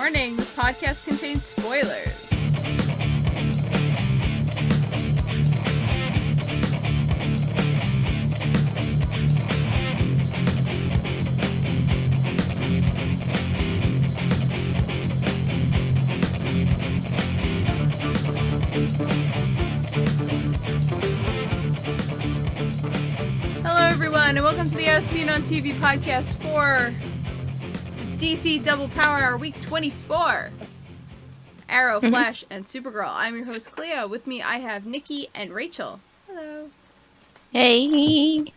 Warning, this podcast contains spoilers. Hello everyone, and welcome to the As Seen on TV podcast for DC Double Power Hour Week 24. Arrow, Flash, and Supergirl. I'm your host, Cleo. With me, I have Nikki and Rachel. Hello. Hey.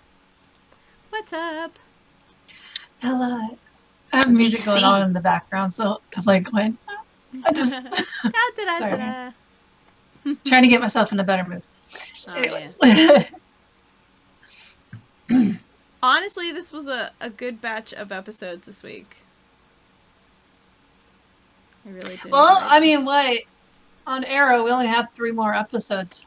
What's up? Hello. I have music going on in the background, so I'm like going, I just sorry. Trying to get myself in a better mood. Anyways. Yeah. Honestly, this was a good batch of episodes this week. I really did. Well, I mean, what? On Arrow, we only have 3 more episodes.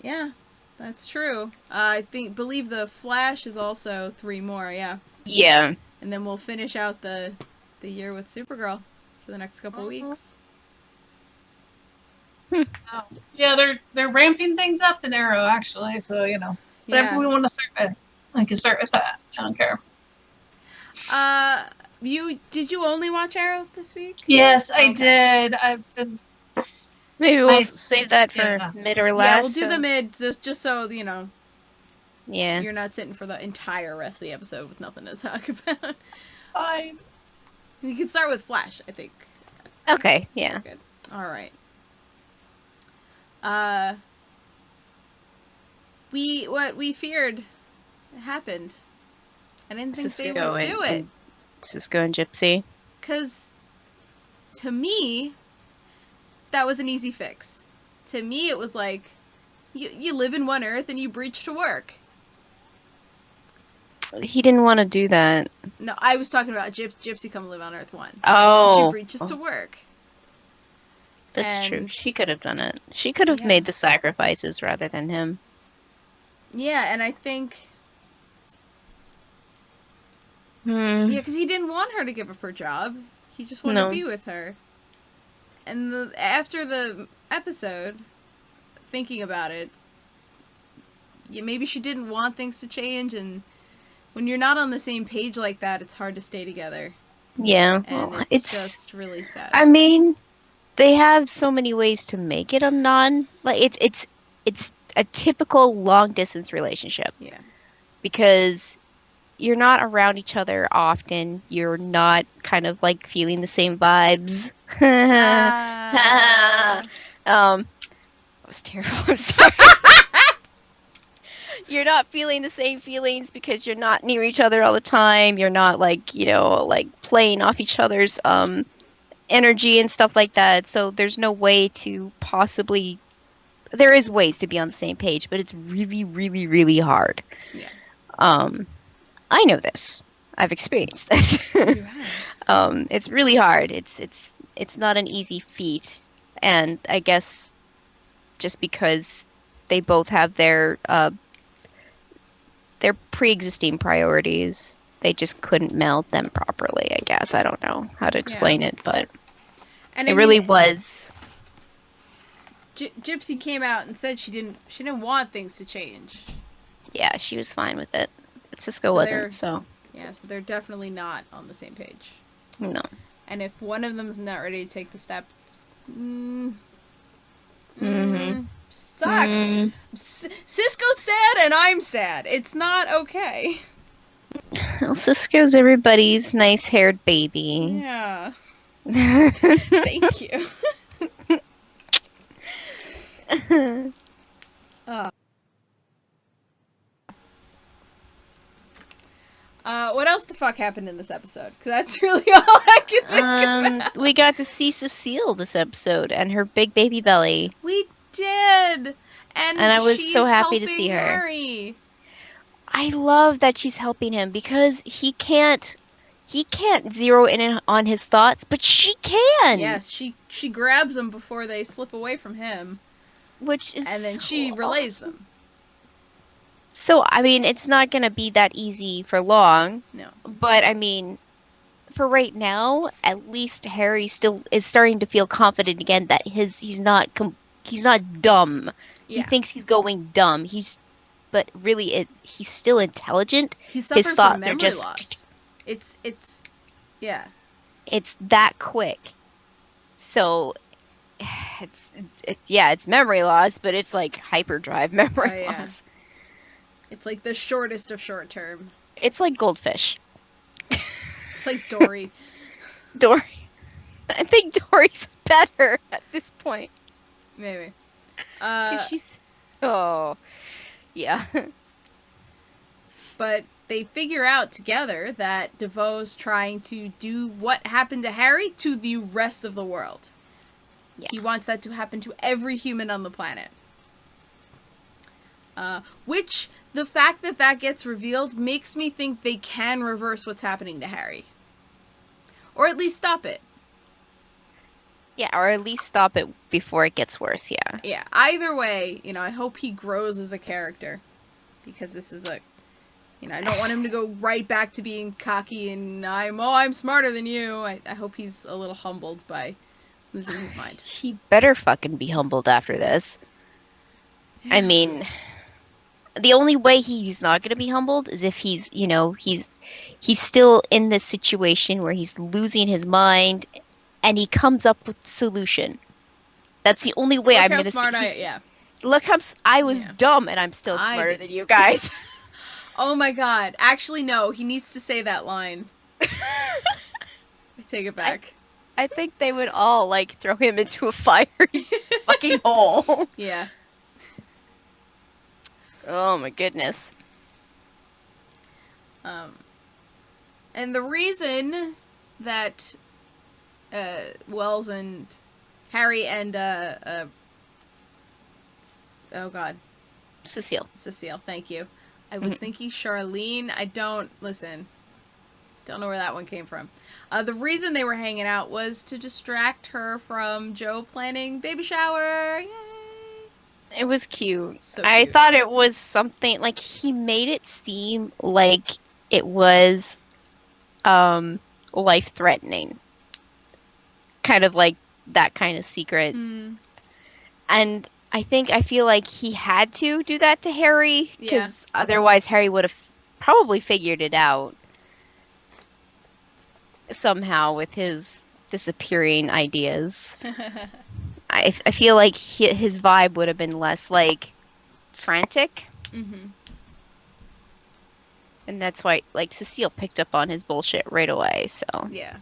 Yeah, that's true. I believe the Flash is also 3 more, yeah. Yeah. And then we'll finish out the year with Supergirl for the next couple weeks. Oh. Yeah, they're ramping things up in Arrow, actually, so, you know. Whatever we want to start with, I can start with that. I don't care. Did you only watch Arrow this week? Yes, I did. I've been. Maybe we'll save that for mid or last. Yeah, we'll do the mid just so you know. Yeah. You're not sitting for the entire rest of the episode with nothing to talk about. Fine. We can start with Flash, I think. Okay. Yeah. Good. All right. What we feared happened. I didn't think they would do it. Cisco and Gypsy. 'Cause to me, that was an easy fix. To me, it was like, you live in one Earth and you breach to work. He didn't want to do that. No, I was talking about Gypsy come live on Earth 1. Oh. She breaches to work. That's true. She could have done it. She could have made the sacrifices rather than him. Yeah, and I think... Yeah, because he didn't want her to give up her job. He just wanted to be with her. And after the episode, thinking about it, maybe she didn't want things to change, and when you're not on the same page like that, it's hard to stay together. Yeah. And well, it's just really sad. I mean, they have so many ways to make it it's a typical long distance relationship. Yeah. Because you're not around each other often. You're not kind of like feeling the same vibes. That was terrible. I'm sorry. You're not feeling the same feelings because you're not near each other all the time. You're not like playing off each other's energy and stuff like that. So there's no way to possibly. There is ways to be on the same page, but it's really, really, really hard. Yeah. I know this. I've experienced this. You have. It's really hard. It's not an easy feat, and I guess just because they both have their pre-existing priorities, they just couldn't meld them properly. I guess I don't know how to explain it, but it really was. Gypsy came out and said she didn't want things to change. Yeah, she was fine with it. But Cisco wasn't, so. Yeah, so they're definitely not on the same page. No. And if one of them is not ready to take the step, just sucks. Cisco's sad and I'm sad. It's not okay. Well, Cisco's everybody's nice-haired baby. Yeah. Thank you. What else the fuck happened in this episode? Because that's really all I can think about. We got to see Cecile this episode and her big baby belly. We did! And I was so happy to see her. Harry. I love that she's helping him because he can't zero in on his thoughts, but she can. Yes, she grabs them before they slip away from him. And then she relays them. So, I mean, it's not going to be that easy for long. No. But, I mean, for right now, at least Harry still is starting to feel confident again that he's not dumb. Yeah. He thinks he's going dumb. But really he's still intelligent. He's suffering His thoughts from memory are just loss. It's yeah. It's that quick. So it's memory loss, but it's like hyperdrive memory loss. It's like the shortest of short term. It's like goldfish. It's like Dory. Dory. I think Dory's better at this point. Maybe. She's... Oh. Yeah. But they figure out together that DeVoe's trying to do what happened to Harry to the rest of the world. Yeah. He wants that to happen to every human on the planet. Which, the fact that gets revealed makes me think they can reverse what's happening to Harry. Or at least stop it. Yeah, or at least stop it before it gets worse, yeah. Yeah, either way, I hope he grows as a character. Because this is I don't want him to go right back to being cocky and I'm smarter than you. I hope he's a little humbled by losing his mind. He better fucking be humbled after this. I mean, the only way he's not going to be humbled is if he's still in this situation where he's losing his mind and he comes up with a solution. That's the only way I'm going to see. Look how I was dumb and I'm still smarter than you guys. Oh my god. Actually, no. He needs to say that line. I take it back. I think they would all, throw him into a fiery fucking hole. Yeah. Oh my goodness. And the reason that Wells and Harry and oh god, Cecile, thank you. I was thinking Charlene. Don't know where that one came from. The reason they were hanging out was to distract her from Joe planning baby shower. Yay! It was cute. So I cute. thought it was something he made it seem like it was life-threatening. Kind of like that kind of secret. And I feel like he had to do that to Harry because otherwise Harry would have probably figured it out somehow with his disappearing ideas. I feel like his vibe would have been less frantic. And that's why Cecile picked up on his bullshit right away. So yeah,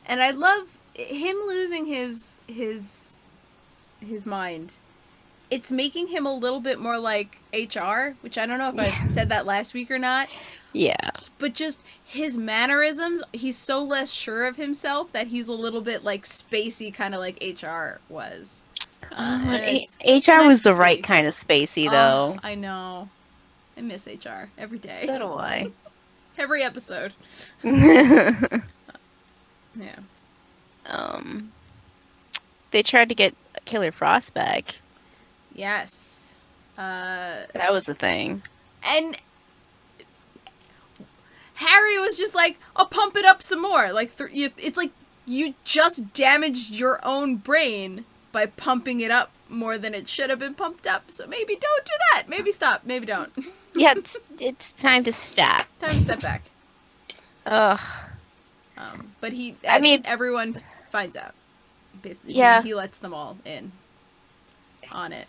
and I love him losing his mind. It's making him a little bit more like HR, which I don't know if I said that last week or not. Yeah. But just his mannerisms, he's so less sure of himself that he's a little bit spacey, kind of like HR was. HR was the right kind of spacey, though. I know. I miss HR every day. So do I. Every episode. Yeah. They tried to get Killer Frost back. Yes. That was a thing. And Harry was just I'll pump it up some more. It's like you just damaged your own brain by pumping it up more than it should have been pumped up. So maybe don't do that. Maybe stop. Maybe don't. Yeah, it's time to stop. Time to step back. Ugh. But everyone finds out. Basically, he lets them all in on it.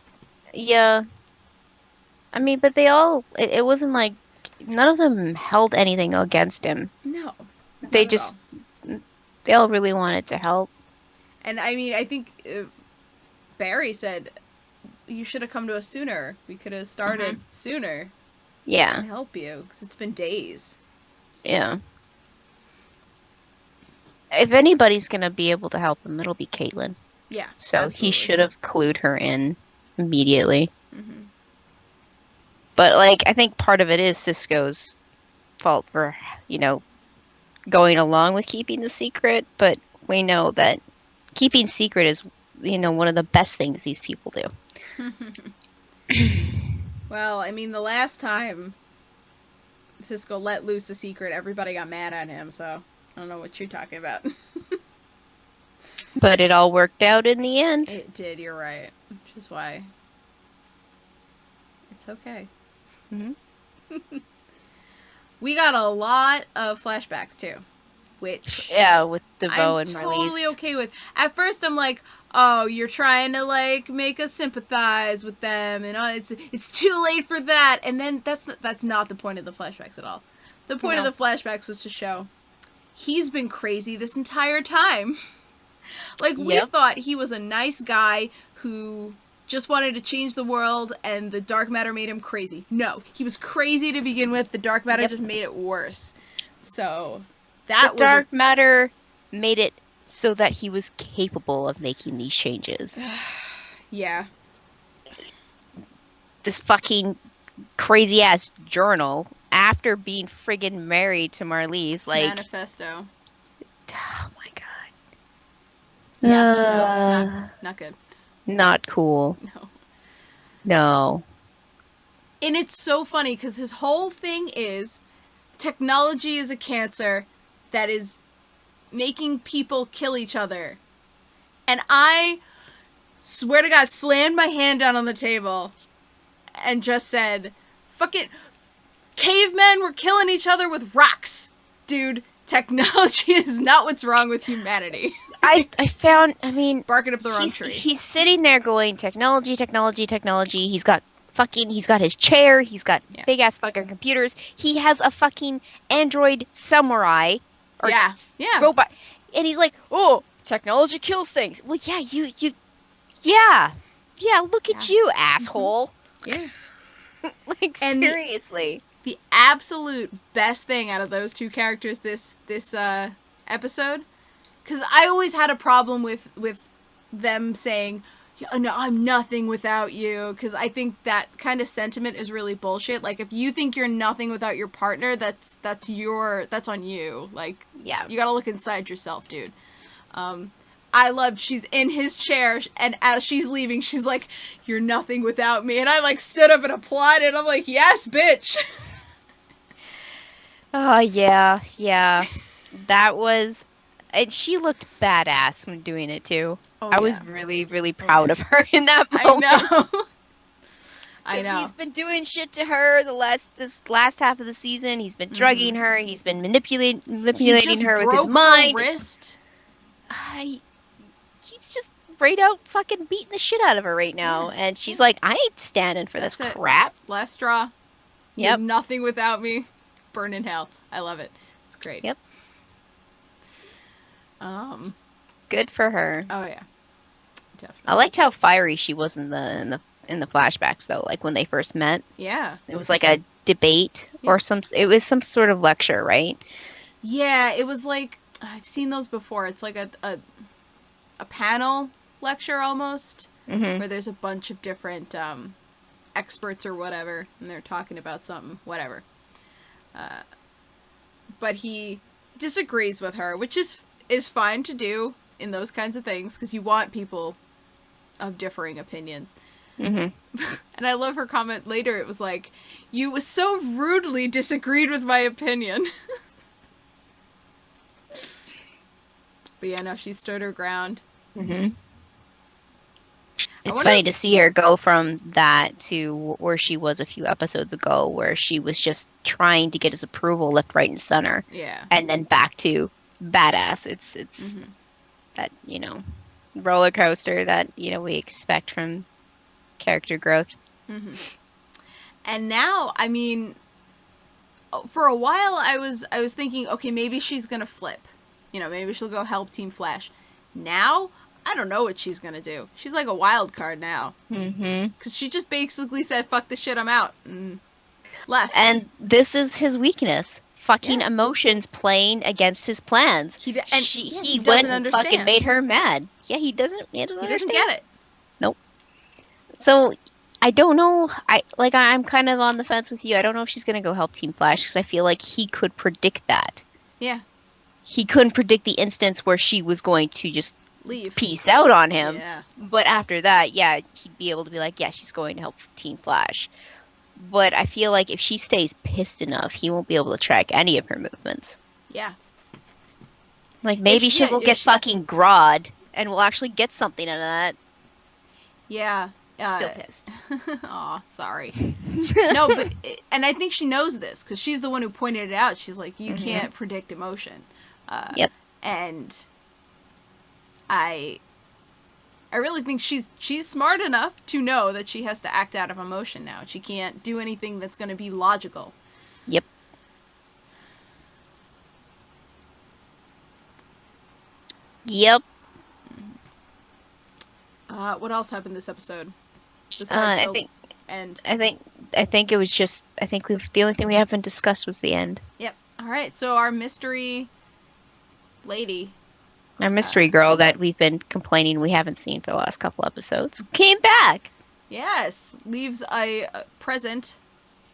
Yeah. But they all, it wasn't none of them held anything against him. No. They all really wanted to help. And I think Barry said, you should have come to us sooner. We could have started sooner. Yeah. To help you, because it's been days. Yeah. If anybody's going to be able to help him, it'll be Caitlin. Yeah. So absolutely. He should have clued her in immediately. But, I think part of it is Cisco's fault for, going along with keeping the secret. But we know that keeping secret is, one of the best things these people do. Well, the last time Cisco let loose a secret, everybody got mad at him, so... I don't know what you're talking about. But it all worked out in the end. It did, you're right. Which is why it's okay. Mm-hmm. We got a lot of flashbacks, too. Which... Yeah, with DeVoe and I'm Marlise. totally okay with. At first, I'm like, oh, you're trying to, like, make us sympathize with them, and it's too late for that. And then that's not the point of the flashbacks at all. The point of the flashbacks was to show he's been crazy this entire time. Like, we thought he was a nice guy who just wanted to change the world, and the dark matter made him crazy. No, he was crazy to begin with. The dark matter just made it worse. So, the dark matter made it so that he was capable of making these changes. Yeah. This fucking crazy-ass journal, after being friggin' married to Marlise, like... Manifesto. Oh my god. Yeah, not good. Not cool. No. And it's so funny, because his whole thing is, technology is a cancer that is making people kill each other. And I swear to God, slammed my hand down on the table and just said, fuck it, cavemen were killing each other with rocks. Dude, technology is not what's wrong with humanity. I mean... Barking up the wrong tree. He's sitting there going, technology, technology, technology. He's got his chair. He's got big-ass fucking computers. He has a fucking android samurai. Or robot. And he's like, oh, technology kills things. Well, yeah, Yeah, look at you, asshole. Yeah. Like, and seriously. The absolute best thing out of those two characters this episode... Because I always had a problem with them saying, no, I'm nothing without you. Because I think that kind of sentiment is really bullshit. Like, if you think you're nothing without your partner, that's on you. Like, you gotta look inside yourself, dude. I loved, she's in his chair, and as she's leaving, she's like, you're nothing without me. And I, like, stood up and applauded. I'm like, yes, bitch. Oh, yeah. That was... And she looked badass when doing it, too. Oh, I was really, really proud of her in that moment. I know. He's been doing shit to her this last half of the season. He's been drugging her. He's been manipulating her with his mind. Her wrist. He's just right out fucking beating the shit out of her right now. Yeah. And she's like, I ain't standing for this crap. Last straw. Yep. Nothing without me. Burn in hell. I love it. It's great. Yep. Good for her. Oh yeah, definitely. I liked how fiery she was in the flashbacks though. Like when they first met. Yeah. It was like a debate or it was some sort of lecture, right? Yeah, it was like I've seen those before. It's like a panel lecture almost, where there's a bunch of different experts or whatever, and they're talking about something, whatever. But he disagrees with her, which is fine to do in those kinds of things, because you want people of differing opinions. And I love her comment later. It was like, you so rudely disagreed with my opinion. But yeah, no, she stood her ground. It's funny to see her go from that to where she was a few episodes ago, where she was just trying to get his approval left, right, and center. Yeah. And then back to badass. It's that, roller coaster that, we expect from character growth. And now, I mean, for a while I was thinking, okay, maybe she's gonna flip. Maybe she'll go help Team Flash. Now, I don't know what she's gonna do. She's like a wild card now. Because she just basically said, fuck this shit, I'm out. And left. And this is his weakness. Fucking emotions playing against his plans. He went and fucking made her mad. Yeah, he doesn't get it. Nope. So, I don't know. I'm kind of on the fence with you. I don't know if she's gonna go help Team Flash, because I feel like he could predict that. Yeah. He couldn't predict the instance where she was going to just leave, peace out on him. Yeah. But after that, yeah, he'd be able to be like, yeah, she's going to help Team Flash. But I feel like if she stays pissed enough, he won't be able to track any of her movements. Yeah. Like, maybe she'll go get fucking Grodd, and we'll actually get something out of that. Yeah. Still pissed. Aw, sorry. No, but... And I think she knows this, because she's the one who pointed it out. She's like, you can't predict emotion. Yep. And I really think she's smart enough to know that she has to act out of emotion now. She can't do anything that's going to be logical. Yep. Yep. What else happened this episode? I think it was just. The only thing we haven't discussed was the end. Yep. All right. So our mystery lady, our mystery girl that we've been complaining we haven't seen for the last couple episodes, came back. Yes, leaves a present,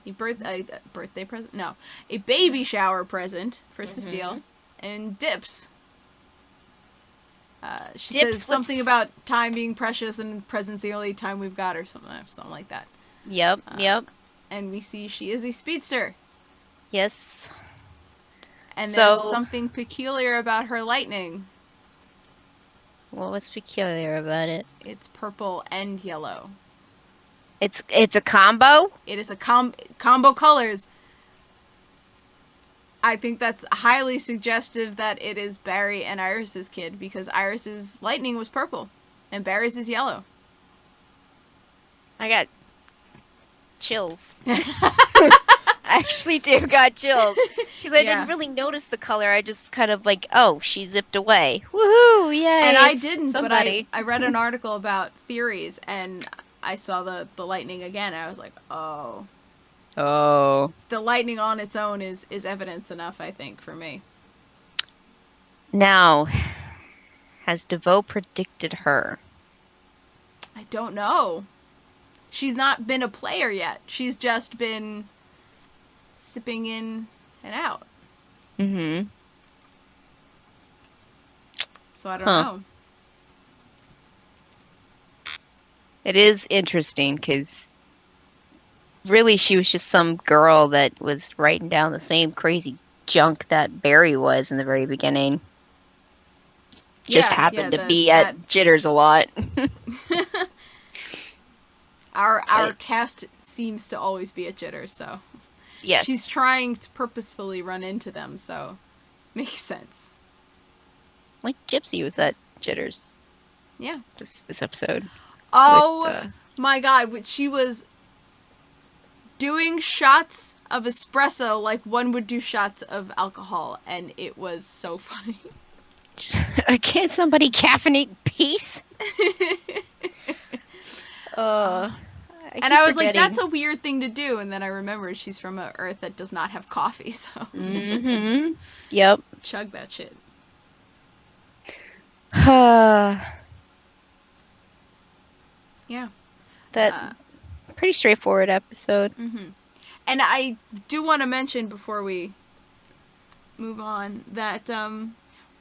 a birthday present. No, a baby shower present for Cecile, and dips. She says something about time being precious and presents the only time we've got, or something like that. Yep, yep. And we see she is a speedster. Yes. And there's something peculiar about her lightning. What was peculiar about it? It's purple and yellow. It's a combo? It is a combo colors. I think that's highly suggestive that it is Barry and Iris's kid, because Iris's lightning was purple and Barry's is yellow. I got chills. I actually got chills. Because I didn't really notice the color. I just kind of like, oh, she zipped away. Woohoo, yay. And I didn't, somebody. But I read an article about theories, and I saw the lightning again. I was like, oh. Oh. The lightning on its own is evidence enough, I think, for me. Now, has DeVoe predicted her? I don't know. She's not been a player yet. She's just been sipping in and out. Mm-hmm. So I don't know. It is interesting, because really she was just some girl that was writing down the same crazy junk that Barry was in the very beginning. Just happened to be at Jitters a lot. Our cast seems to always be at Jitters, so yes. She's trying to purposefully run into them, so makes sense. Like Gypsy was at Jitters. Yeah. This episode. Oh my god, she was doing shots of espresso like one would do shots of alcohol, and it was so funny. Can't somebody caffeinate peace? And I was like, that's a weird thing to do, and then I remembered she's from an Earth that does not have coffee, so... Mm-hmm. Yep. Chug that shit. Yeah. That pretty straightforward episode. Mm-hmm. And I do want to mention before we move on that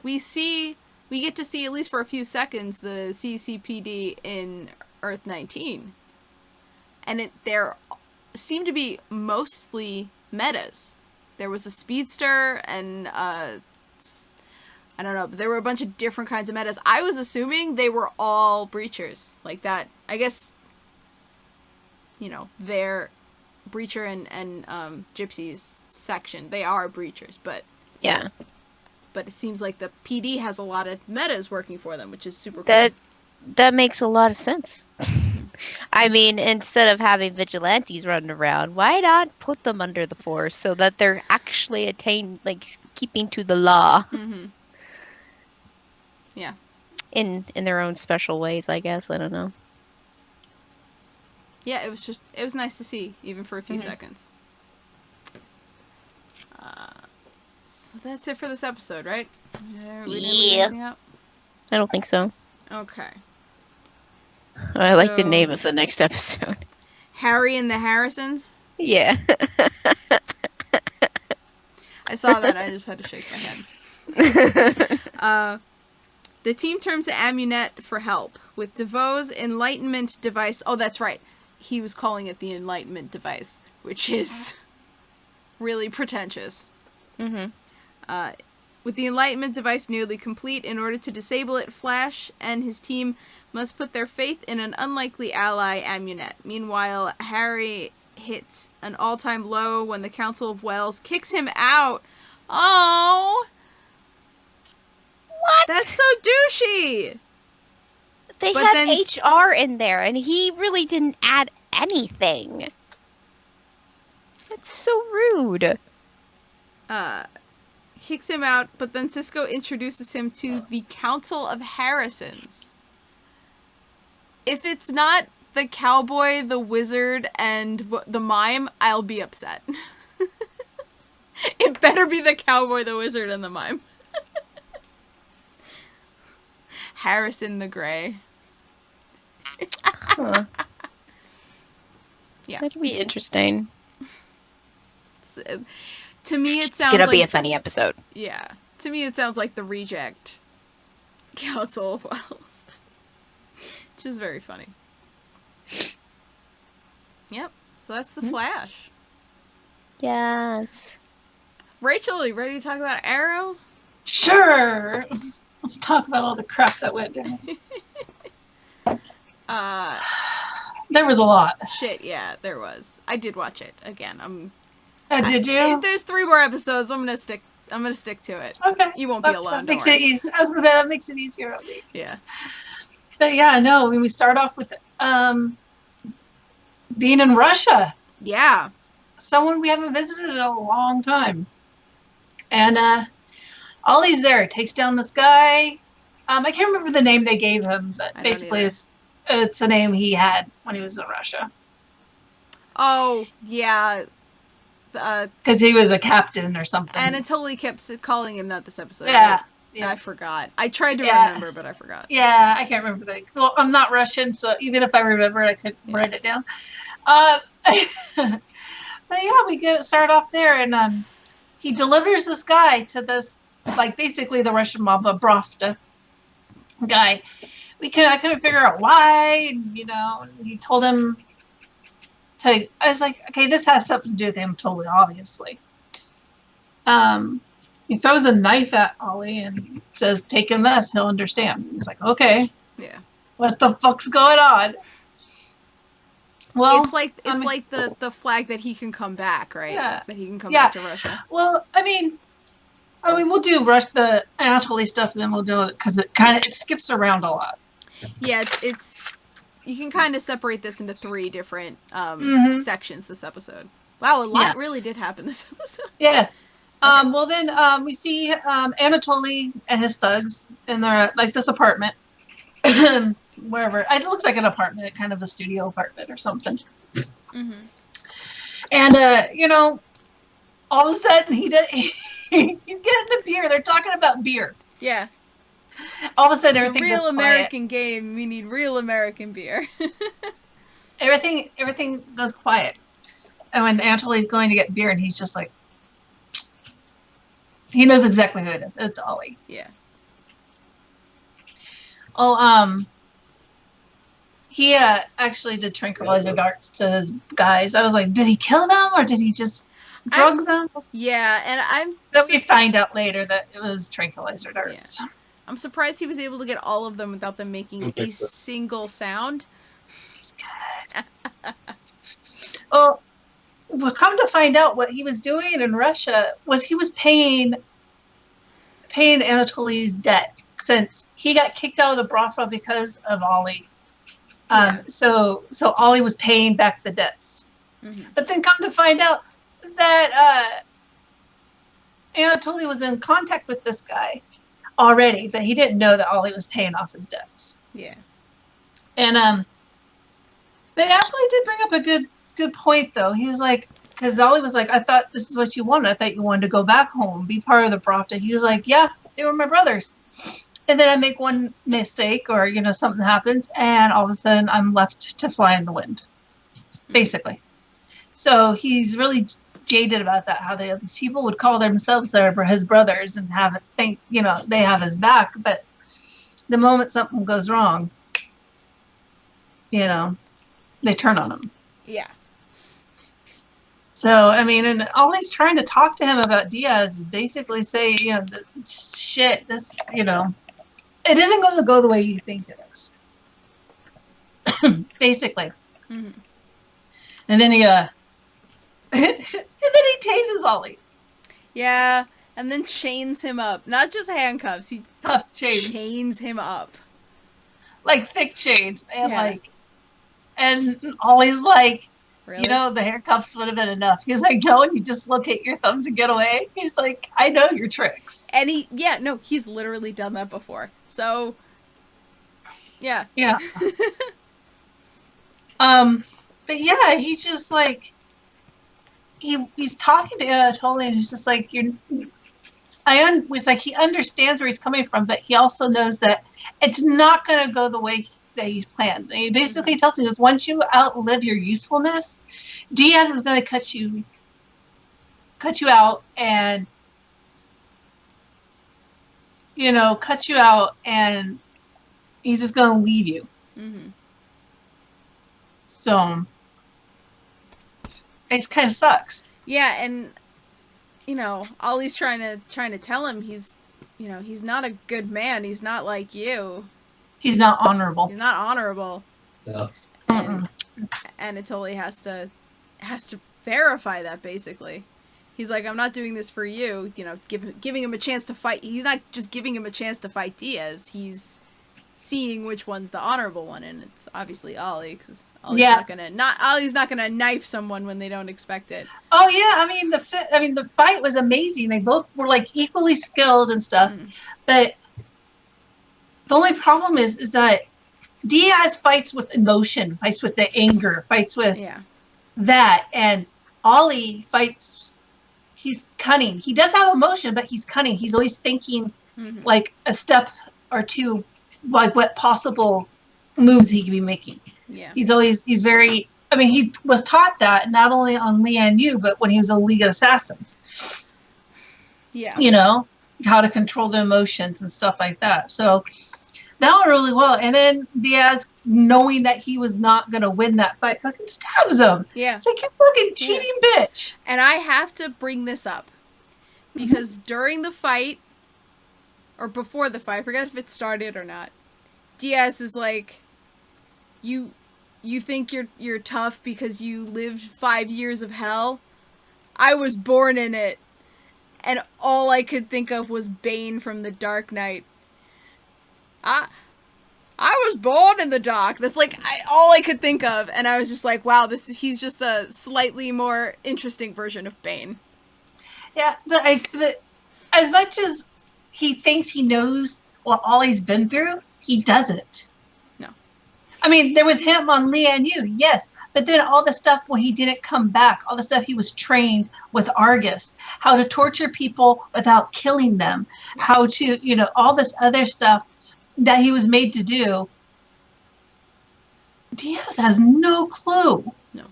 we get to see, at least for a few seconds, the CCPD in Earth 19. And there seemed to be mostly metas. There was a speedster and I don't know, but there were a bunch of different kinds of metas. I was assuming they were all breachers. Like that, I guess, they're breacher and Gypsy's section. They are breachers, but... Yeah. But it seems like the PD has a lot of metas working for them, which is super cool. That makes a lot of sense. I mean, instead of having vigilantes running around, why not put them under the force so that they're actually keeping to the law? Mm-hmm. Yeah. In their own special ways, I guess. I don't know. Yeah, it was nice to see, even for a few seconds. So that's it for this episode, right? Yeah. I don't think so. Okay. I like the name of the next episode. Harry and the Harrisons? Yeah. I saw that, I just had to shake my head. The team turns to Amunet for help, with DeVoe's Enlightenment device. Oh, that's right. He was calling it the Enlightenment device, which is really pretentious. Mm-hmm. With the Enlightenment device nearly complete, in order to disable it, Flash and his team must put their faith in an unlikely ally, Amunet. Meanwhile, Harry hits an all-time low when the Council of Wells kicks him out. Oh! What? That's so douchey! They had HR in there, and he really didn't add anything. That's so rude. Kicks him out, but then Cisco introduces him to the Council of Harrisons. If it's not the cowboy, the wizard, and the mime, I'll be upset. It better be the cowboy, the wizard, and the mime. Harrison the Grey. Huh. Yeah. That'd be interesting. To me, it sounds It's gonna like... be a funny episode. Yeah. To me, it sounds like the Reject Council of Wells. Which is very funny. Yep. So that's the Flash. Yes. Rachel, are you ready to talk about Arrow? Sure. Let's talk about all the crap that went down. There was a lot. Shit, yeah, there was. I did watch it again. Did you? There's 3 more episodes. I'm gonna stick to it. Okay. You won't be alone. That makes it easy. I was gonna say that makes it easier on me. Yeah. But yeah, no. When we start off with being in Russia. Yeah. Someone we haven't visited in a long time. And Ollie's there, takes down this guy. I can't remember the name they gave him, but basically it's a name he had when he was in Russia. Oh, yeah. Because he was a captain or something. And it totally kept calling him that this episode. Yeah. Right? Yeah. I forgot. I tried to remember, but I forgot. Yeah, I can't remember that. Well, I'm not Russian, so even if I remember it, I couldn't write it down. But yeah, we start off there, and he delivers this guy to this, like, basically the Russian mob, a Bravda guy. I couldn't figure out why, and he told him I was like, okay, this has something to do with him, totally, obviously. He throws a knife at Ollie and says, take him this, he'll understand. He's like, okay. Yeah. What the fuck's going on? Well, it's like the flag that he can come back, right? Yeah. That he can come back to Russia. Well, I mean, we'll do the Anatoly stuff, and then we'll do it because it skips around a lot. Yeah, it's you can kind of separate this into 3 different sections. This episode. Wow, a lot really did happen this episode. Yes. Okay. Well, then we see Anatoly and his thugs, and they're at, like, this apartment. Wherever. It looks like an apartment, kind of a studio apartment or something. Mm-hmm. And, all of a sudden he's getting the beer. They're talking about beer. Yeah. All of a sudden, it's everything a real goes American quiet. game. We need real American beer. Everything goes quiet. And when Anatoly's going to get beer, and he's just like, he knows exactly who it is. It's Ollie. Yeah. Oh, he actually did tranquilizer darts to his guys. I was like, did he kill them or did he just drug them? Yeah, and we find out later that it was tranquilizer darts. Yeah. I'm surprised he was able to get all of them without them making a single sound. He's good. Well, come to find out, what he was doing in Russia was he was paying Anatoly's debt, since he got kicked out of the brothel because of Ollie. So Ollie was paying back the debts. Mm-hmm. But then come to find out that Anatoly was in contact with this guy already, but he didn't know that Ollie was paying off his debts. Yeah. And they actually did bring up a good point, though. He was like, because Ollie was like, I thought this is what you wanted. I thought you wanted to go back home, be part of the brothel. He was like, yeah, they were my brothers. And then I make one mistake, or something happens, and all of a sudden I'm left to fly in the wind, basically. So he's really jaded about that. How these people would call themselves his brothers and think they have his back, but the moment something goes wrong, they turn on him. Yeah. So, I mean, and all he's trying to talk to him about Diaz is basically say, you know, shit, this, you know, it isn't going to go the way you think it is. Basically. Mm-hmm. And then he, and then he tases Ollie. Yeah, and then chains him up. Not just handcuffs, he chains him up. Like thick chains. And like, and Ollie's like, really? You know, the handcuffs would have been enough. He's like, no, you dislocate your thumbs and get away. He's like, I know your tricks. And he's literally done that before. So, yeah. Yeah. But yeah, he just like, he's talking to Anatoly and he's just like, it's like he understands where he's coming from, but he also knows that it's not going to go the way that he's planned. And he basically tells me, once you outlive your usefulness, Diaz is going to cut you out and, you know, he's just going to leave you. Mm-hmm. So it kind of sucks. Yeah, and you know, Ollie's trying to tell him he's not a good man. He's not like you. He's not honorable. He's not honorable. No. And Anatoly has to verify that basically. He's like, I'm not doing this for you. You know, giving him a chance to fight. He's not just giving him a chance to fight Diaz. He's seeing which one's the honorable one, and it's obviously Ollie, because Ollie's not gonna knife someone when they don't expect it. Oh yeah, I mean the fight was amazing. They both were like equally skilled and stuff, but the only problem is that Diaz fights with emotion, fights with the anger, fights with that, and Ollie fights. He's cunning. He does have emotion, but he's cunning. He's always thinking like a step or two, like what possible moves he could be making. Yeah. He's very, I mean, he was taught that not only on Lian Yu, but when he was a League of Assassins. Yeah. You know, how to control the emotions and stuff like that. So that went really well. And then Diaz, knowing that he was not going to win that fight, fucking stabs him. Yeah. It's like, you fucking cheating bitch. And I have to bring this up because during the fight, or before the fight, I forget if it started or not, Diaz is like, you think you're tough because you lived 5 years of hell? I was born in it. And all I could think of was Bane from The Dark Knight. I was born in the dark. That's like all I could think of, and I was just like, wow, he's just a slightly more interesting version of Bane. Yeah, but as much as he thinks he knows what Ollie's been through, he doesn't. No. I mean, there was him on Lian Yu, yes, but then all the stuff when he didn't come back, all the stuff he was trained with Argus, how to torture people without killing them, how to, you know, all this other stuff that he was made to do. Diaz has no clue. No.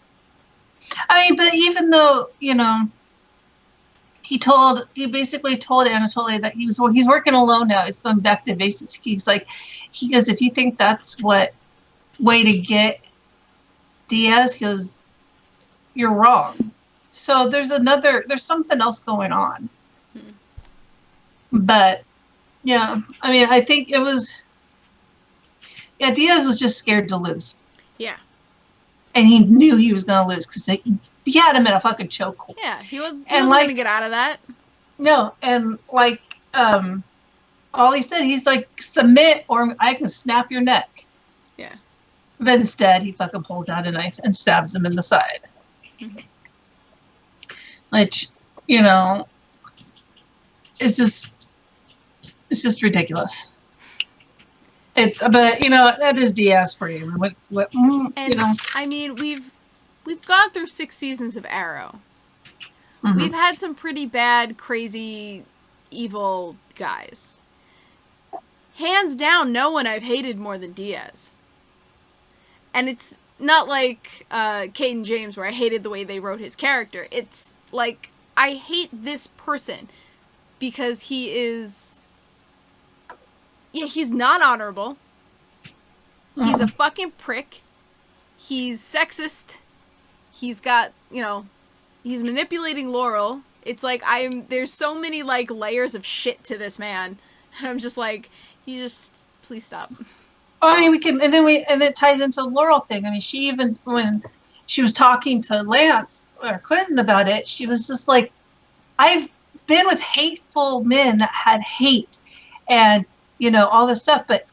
I mean, but even though, you know, he basically told Anatoly that he's working alone now. He's going back to basics. He goes, if you think that's what way to get Diaz, he goes, you're wrong. So there's something else going on. But yeah, I mean, I think it was, Diaz was just scared to lose. Yeah. And he knew he was going to lose because he had him in a fucking chokehold. Yeah, he wasn't going to get out of that. No, and like, all he said, he's like, submit or I can snap your neck. Yeah. But instead, he fucking pulls out a knife and stabs him in the side. Mm-hmm. Which, you know, it's just ridiculous. But you know, that is Diaz for you. And you know, I mean, we've gone through 6 seasons of Arrow. Mm-hmm. We've had some pretty bad, crazy, evil guys. Hands down, no one I've hated more than Diaz. And it's not like Caden James, where I hated the way they wrote his character. It's like, I hate this person because he is... Yeah, he's not honorable. He's a fucking prick. He's sexist. He's got, you know, he's manipulating Laurel. It's like there's so many like layers of shit to this man, and I'm just like, please stop. Oh, I mean, and then it ties into the Laurel thing. I mean, she even, when she was talking to Lance or Quentin about it, she was just like, I've been with hateful men that had hate and, all this stuff, but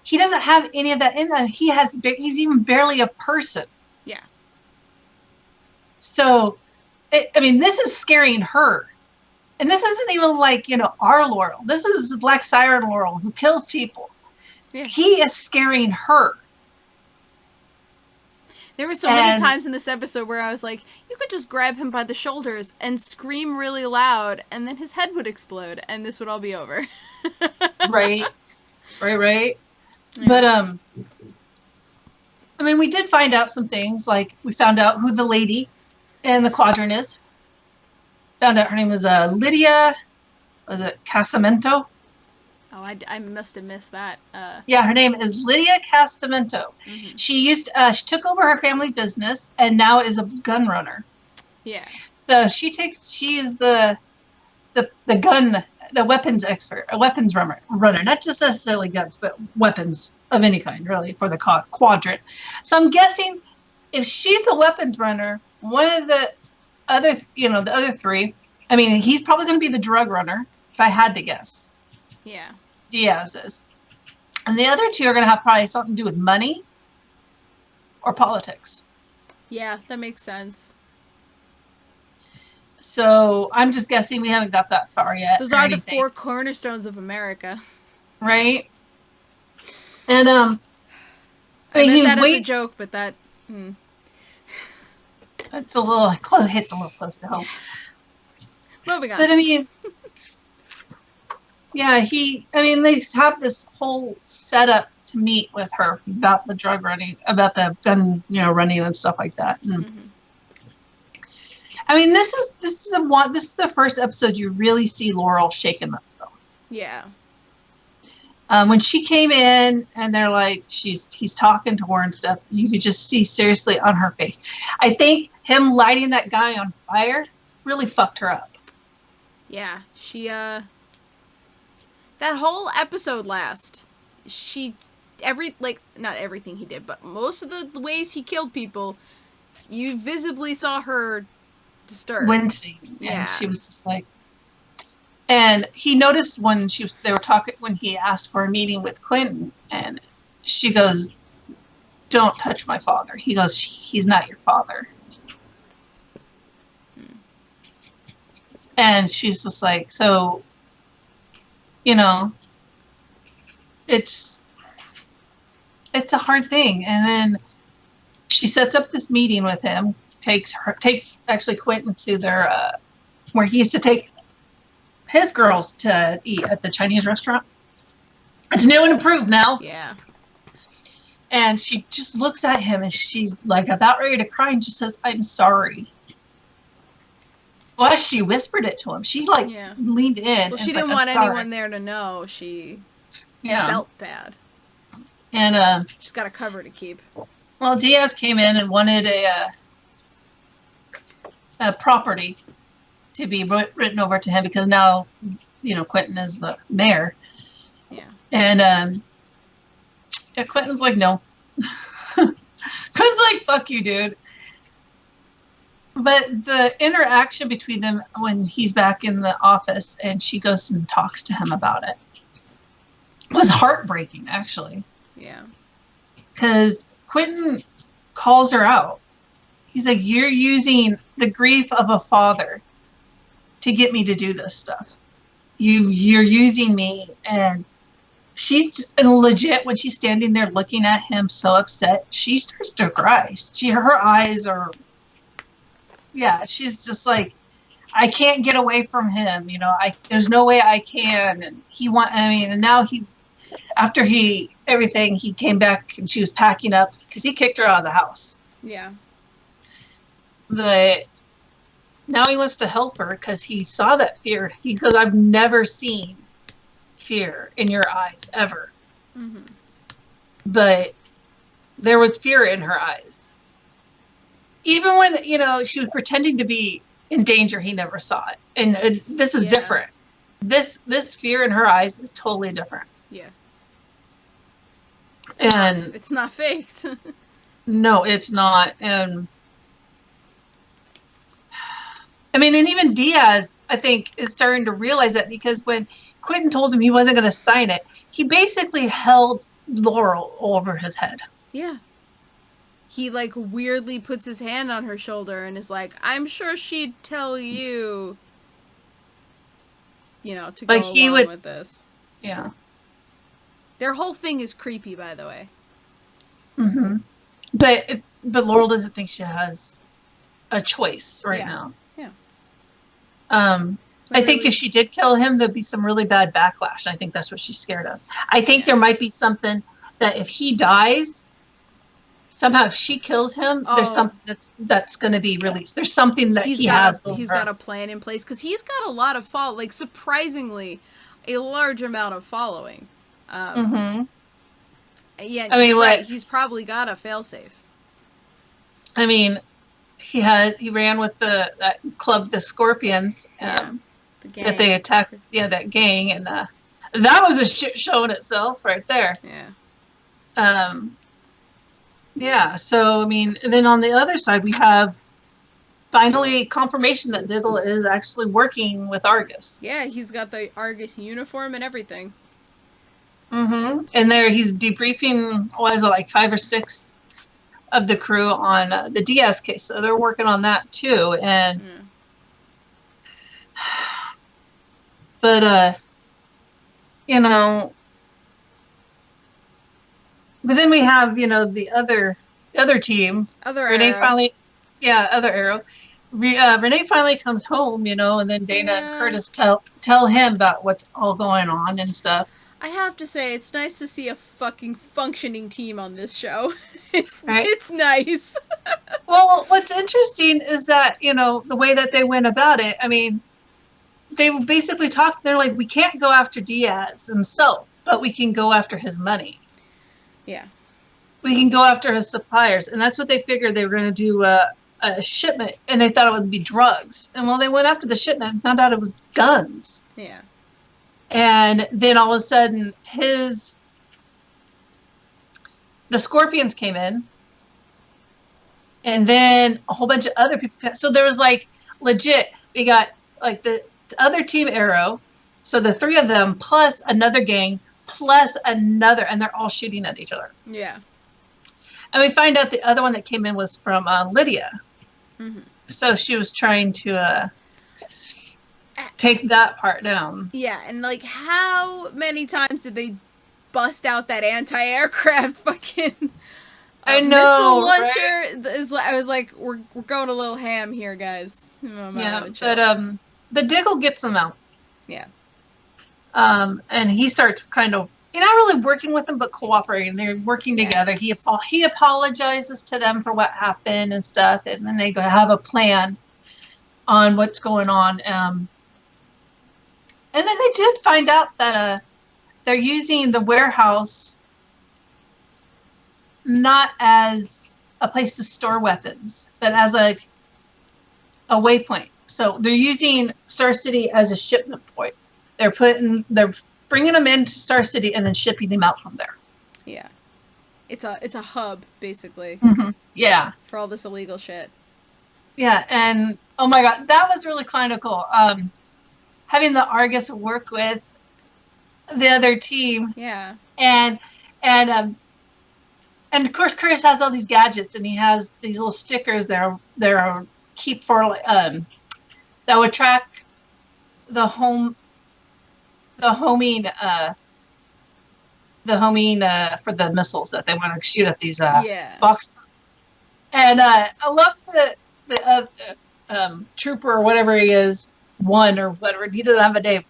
he doesn't have any of that in that. He's even barely a person. Yeah. So, this is scaring her. And this isn't even like, our Laurel. This is Black Siren Laurel who kills people. Yeah. He is scaring her. There were so many times in this episode where I was like, you could just grab him by the shoulders and scream really loud, and then his head would explode, and this would all be over. Right. Yeah. But, we did find out some things. Like, we found out who the lady in the quadrant is. Found out her name was Lydia. Was it Casamento? Oh, I must have missed that. Yeah, her name is Lydia Casamento. Mm-hmm. She took over her family business and now is a gun runner. Yeah. So she is the weapons expert, a weapons runner, not just necessarily guns, but weapons of any kind, really, for the quadrant. So I'm guessing if she's the weapons runner, one of the other, the other three, he's probably going to be the drug runner, if I had to guess. Yeah. Diaz is. And the other two are going to have probably something to do with money or politics. Yeah, that makes sense. So I'm just guessing we haven't got that far yet. Those are the four cornerstones of America. Right? And, I meant that as a joke, but that... That's a little close. Hits a little close to home. Moving on. But yeah, they have this whole setup to meet with her about the drug running, about the gun, running and stuff like that. And this is the first episode you really see Laurel shaken up, though. Yeah. When she came in and they're like, he's talking to her and stuff, you could just see seriously on her face. I think him lighting that guy on fire really fucked her up. Yeah, she, that whole episode not everything he did, but most of the ways he killed people, you visibly saw her disturbed. Wincing. Yeah. And she was just like, and he noticed when they were talking, when he asked for a meeting with Quentin, and she goes, "Don't touch my father." He goes, "He's not your father." And she's just like, so, it's a hard thing. And then she sets up this meeting with him, takes actually Quentin to their, where he used to take his girls to eat at the Chinese restaurant. It's new and improved now. Yeah. And she just looks at him and she's like about ready to cry and just says, "I'm sorry." Well, she whispered it to him. She leaned in. Well, she didn't want anyone there to know. She felt bad. And she's got a cover to keep. Well, Diaz came in and wanted a property to be written over to him because now, Quentin is the mayor. Yeah. And Quentin's like, no. Quentin's like, fuck you, dude. But the interaction between them when he's back in the office and she goes and talks to him about it was heartbreaking, actually. Yeah. Because Quentin calls her out. He's like, "You're using the grief of a father to get me to do this stuff. You're using me." And she's legit, when she's standing there looking at him so upset, she starts to cry. Her eyes are, she's just like, I can't get away from him. There's no way I can. And and now after everything, he came back and she was packing up because he kicked her out of the house. Yeah. But now he wants to help her because he saw that fear. He goes, "I've never seen fear in your eyes, ever." Mm-hmm. But there was fear in her eyes. even when, she was pretending to be in danger, he never saw it. And this is different. This fear in her eyes is totally different. Yeah. It's not faked. No, it's not. And I mean, and even Diaz, I think, is starting to realize that, because when Quentin told him he wasn't going to sign it, he basically held Laurel over his head. Yeah. He, like, weirdly puts his hand on her shoulder and is like, I'm sure she'd tell you, to go along with this. Yeah. Their whole thing is creepy, by the way. Mm-hmm. But Laurel doesn't think she has a choice right now. Yeah. I think if she did kill him, there'd be some really bad backlash. I think that's what she's scared of. I think there might be something that if he dies, somehow if she kills him, there's something that's going to be released. There's something that he's got a plan in place, because he's got a lot of surprisingly, a large amount of following. Mm-hmm. Yeah, I mean, he's probably got a failsafe. I mean, he ran with that club, the Scorpions, the gang. that they attacked. Yeah, that gang, and that was a shit show in itself, right there. Yeah. Yeah. So I mean, and then on the other side, we have finally confirmation that Diggle is actually working with Argus. Yeah, he's got the Argus uniform and everything. Mm-hmm. And he's debriefing, what is it, like 5 or 6 of the crew on the Diaz case. So they're working on that too. And, but then we have, the other team. Renee finally, other Arrow. Renee finally comes home, and then Dana and Curtis tell him about what's all going on and stuff. I have to say, it's nice to see a fucking functioning team on this show. It's nice. Well, what's interesting is that, the way that they went about it, I mean, they basically talked, they're like, we can't go after Diaz himself, but we can go after his money. Yeah. We can go after his suppliers. And that's what they figured they were going to do a shipment, and they thought it would be drugs. And when they went after the shipment and found out it was guns. Yeah. And then all of a sudden, the Scorpions came in, and then a whole bunch of other people. So there was legit, we got the other team Arrow, so the 3 of them plus another gang plus another, and they're all shooting at each other. Yeah. And we find out the other one that came in was from Lydia. Mm-hmm. So she was trying to take that part down. Yeah, and how many times did they bust out that anti-aircraft fucking I know, missile launcher? Right? I was like, we're going a little ham here, guys. But Diggle gets them out. Yeah. And he starts kind of, not really working with them, but cooperating. They're working together. He apologizes to them for what happened and stuff, and then they go have a plan on what's going on. And then they did find out that they're using the warehouse not as a place to store weapons, but as a waypoint. So they're using Star City as a shipment point. They're bringing them into Star City and then shipping them out from there. Yeah, it's a hub basically. Mm-hmm. Yeah, for all this illegal shit. Yeah, and oh my god, that was really kind of cool. Having the Argus work with the other team. Yeah. And of course Curtis has all these gadgets, and he has these little stickers that are keep for that would track the homing for the missiles that they want to shoot at these boxes. And I love the trooper or whatever he is, 1 or whatever, he doesn't have a name.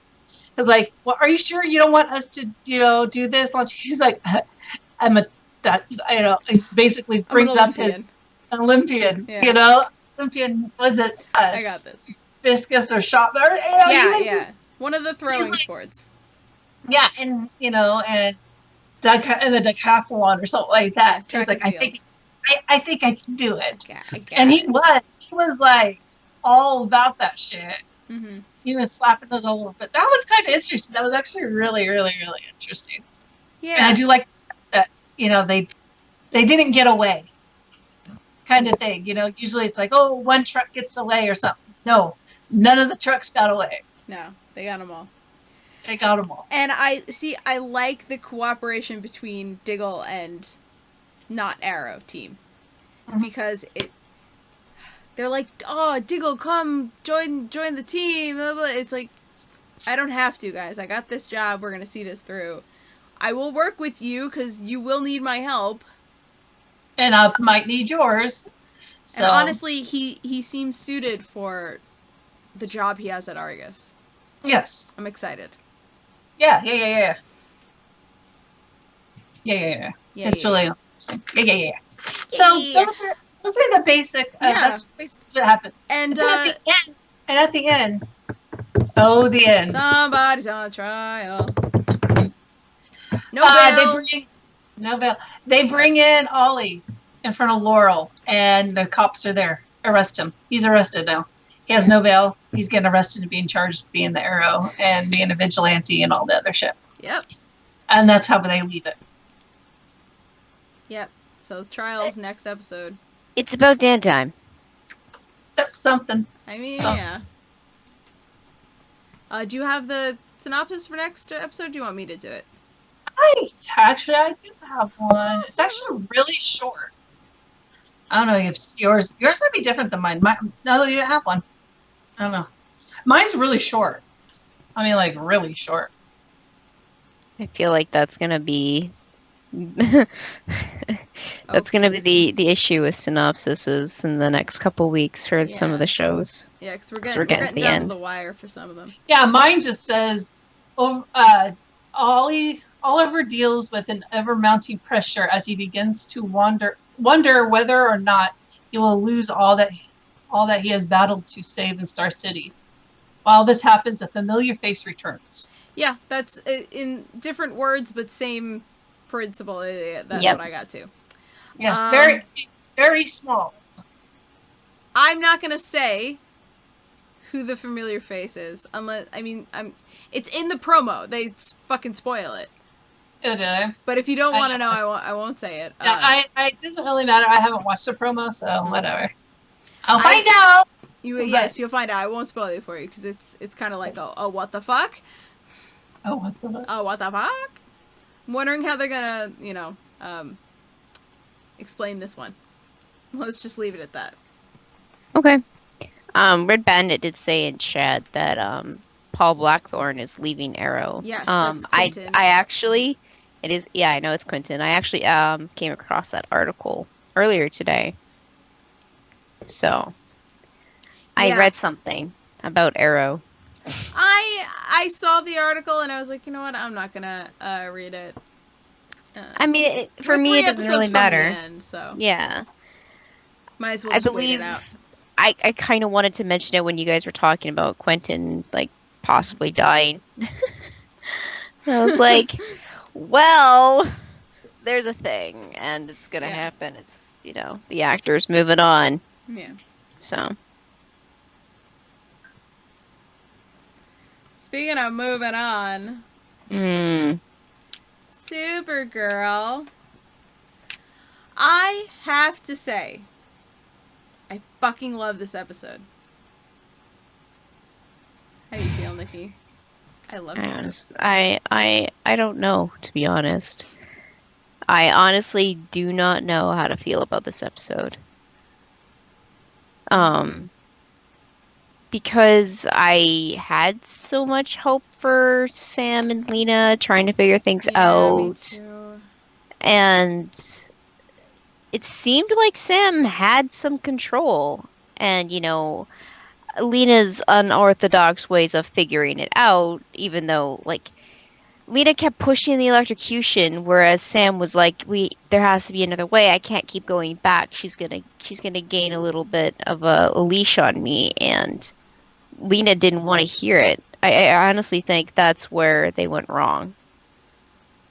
It's like, well, are you sure you don't want us to, do this? He's like, he basically brings up his Olympian, Olympian, was it? I got this. Discus or shot, or, one of the throwing sports. Yeah, and, and the decathlon or something like that. So it's like, I think I think I can do it. I got And it. He was like all about that shit. Mm-hmm. He was slapping those all over. But that was kind of interesting. That was actually really, really, really interesting. Yeah. And I do like that, they didn't get away kind of thing. Usually it's like, oh, one truck gets away or something. No, none of the trucks got away. No, they got them all. They got them all. And I like the cooperation between Diggle and not Arrow team. Mm-hmm. Because they're like, oh, Diggle, come join the team. It's like, I don't have to, guys. I got this job. We're going to see this through. I will work with you because you will need my help. And I might need yours. So. And honestly, he seems suited for the job he has at Argus. Yes. I'm excited. Yeah. It's really interesting. Yeah. So those are the basic. That's basically what happened. And at the end. Oh, the end. Somebody's on trial. No bail. No bail. They bring in Ollie in front of Laurel, and the cops are there. Arrest him. He's arrested now. He has no bail. He's getting arrested and being charged with being the Arrow and being a vigilante and all the other shit. Yep. And that's how they leave it. Yep. So trials next episode. It's about Dan time. Something. I mean, yeah. Do you have the synopsis for next episode? Do you want me to do it? I do have one. It's actually really short. I don't know if yours might be different than mine. No, you have one. I don't know. Mine's really short. I mean, like, really short. I feel like that's going to be... that's going to be the issue with synopsises in the next couple weeks for some of the shows. Yeah, because we're getting to the end. The wire for some of them. Yeah, mine just says, Oliver deals with an ever-mounting pressure as he begins to wonder whether or not he will lose all that he has battled to save in Star City. While this happens, a familiar face returns. Yeah, that's in different words, but same principle. That's what I got too. Yes, very, very small. I'm not gonna say who the familiar face is, unless it's in the promo. They fucking spoil it. But if you don't want to know, I won't say it. Yeah, it doesn't really matter. I haven't watched the promo, so whatever. I'll find out. Yes, you'll find out. I won't spoil it for you because it's kind of like what the fuck? Oh, what the fuck? Oh, what the fuck? I'm wondering how they're gonna explain this one. Let's just leave it at that. Okay. Red Bandit did say in chat that Paul Blackthorne is leaving Arrow. Yes, that's Quentin. I actually, it is. Yeah, I know it's Quentin. I actually came across that article earlier today. So, I read something about Arrow. I saw the article and I was like, you know what? I'm not gonna read it. I mean, for me, it doesn't really matter. End, so yeah, might as well just wait it out. I kind of wanted to mention it when you guys were talking about Quentin, like, possibly dying. I was like, well, there's a thing, and it's gonna happen. It's, the actor's moving on. Yeah. So. Speaking of moving on. Supergirl. I have to say, I fucking love this episode. How do you feel, Nikki? I love this episode. I don't know, to be honest. I honestly do not know how to feel about this episode. Because I had so much hope for Sam and Lena trying to figure things out. Me too. And it seemed like Sam had some control. And, Lena's unorthodox ways of figuring it out, even though, like, Lena kept pushing the electrocution, whereas Sam was like, there has to be another way. I can't keep going back. She's gonna gain a little bit of a leash on me, and Lena didn't want to hear it. I honestly think that's where they went wrong.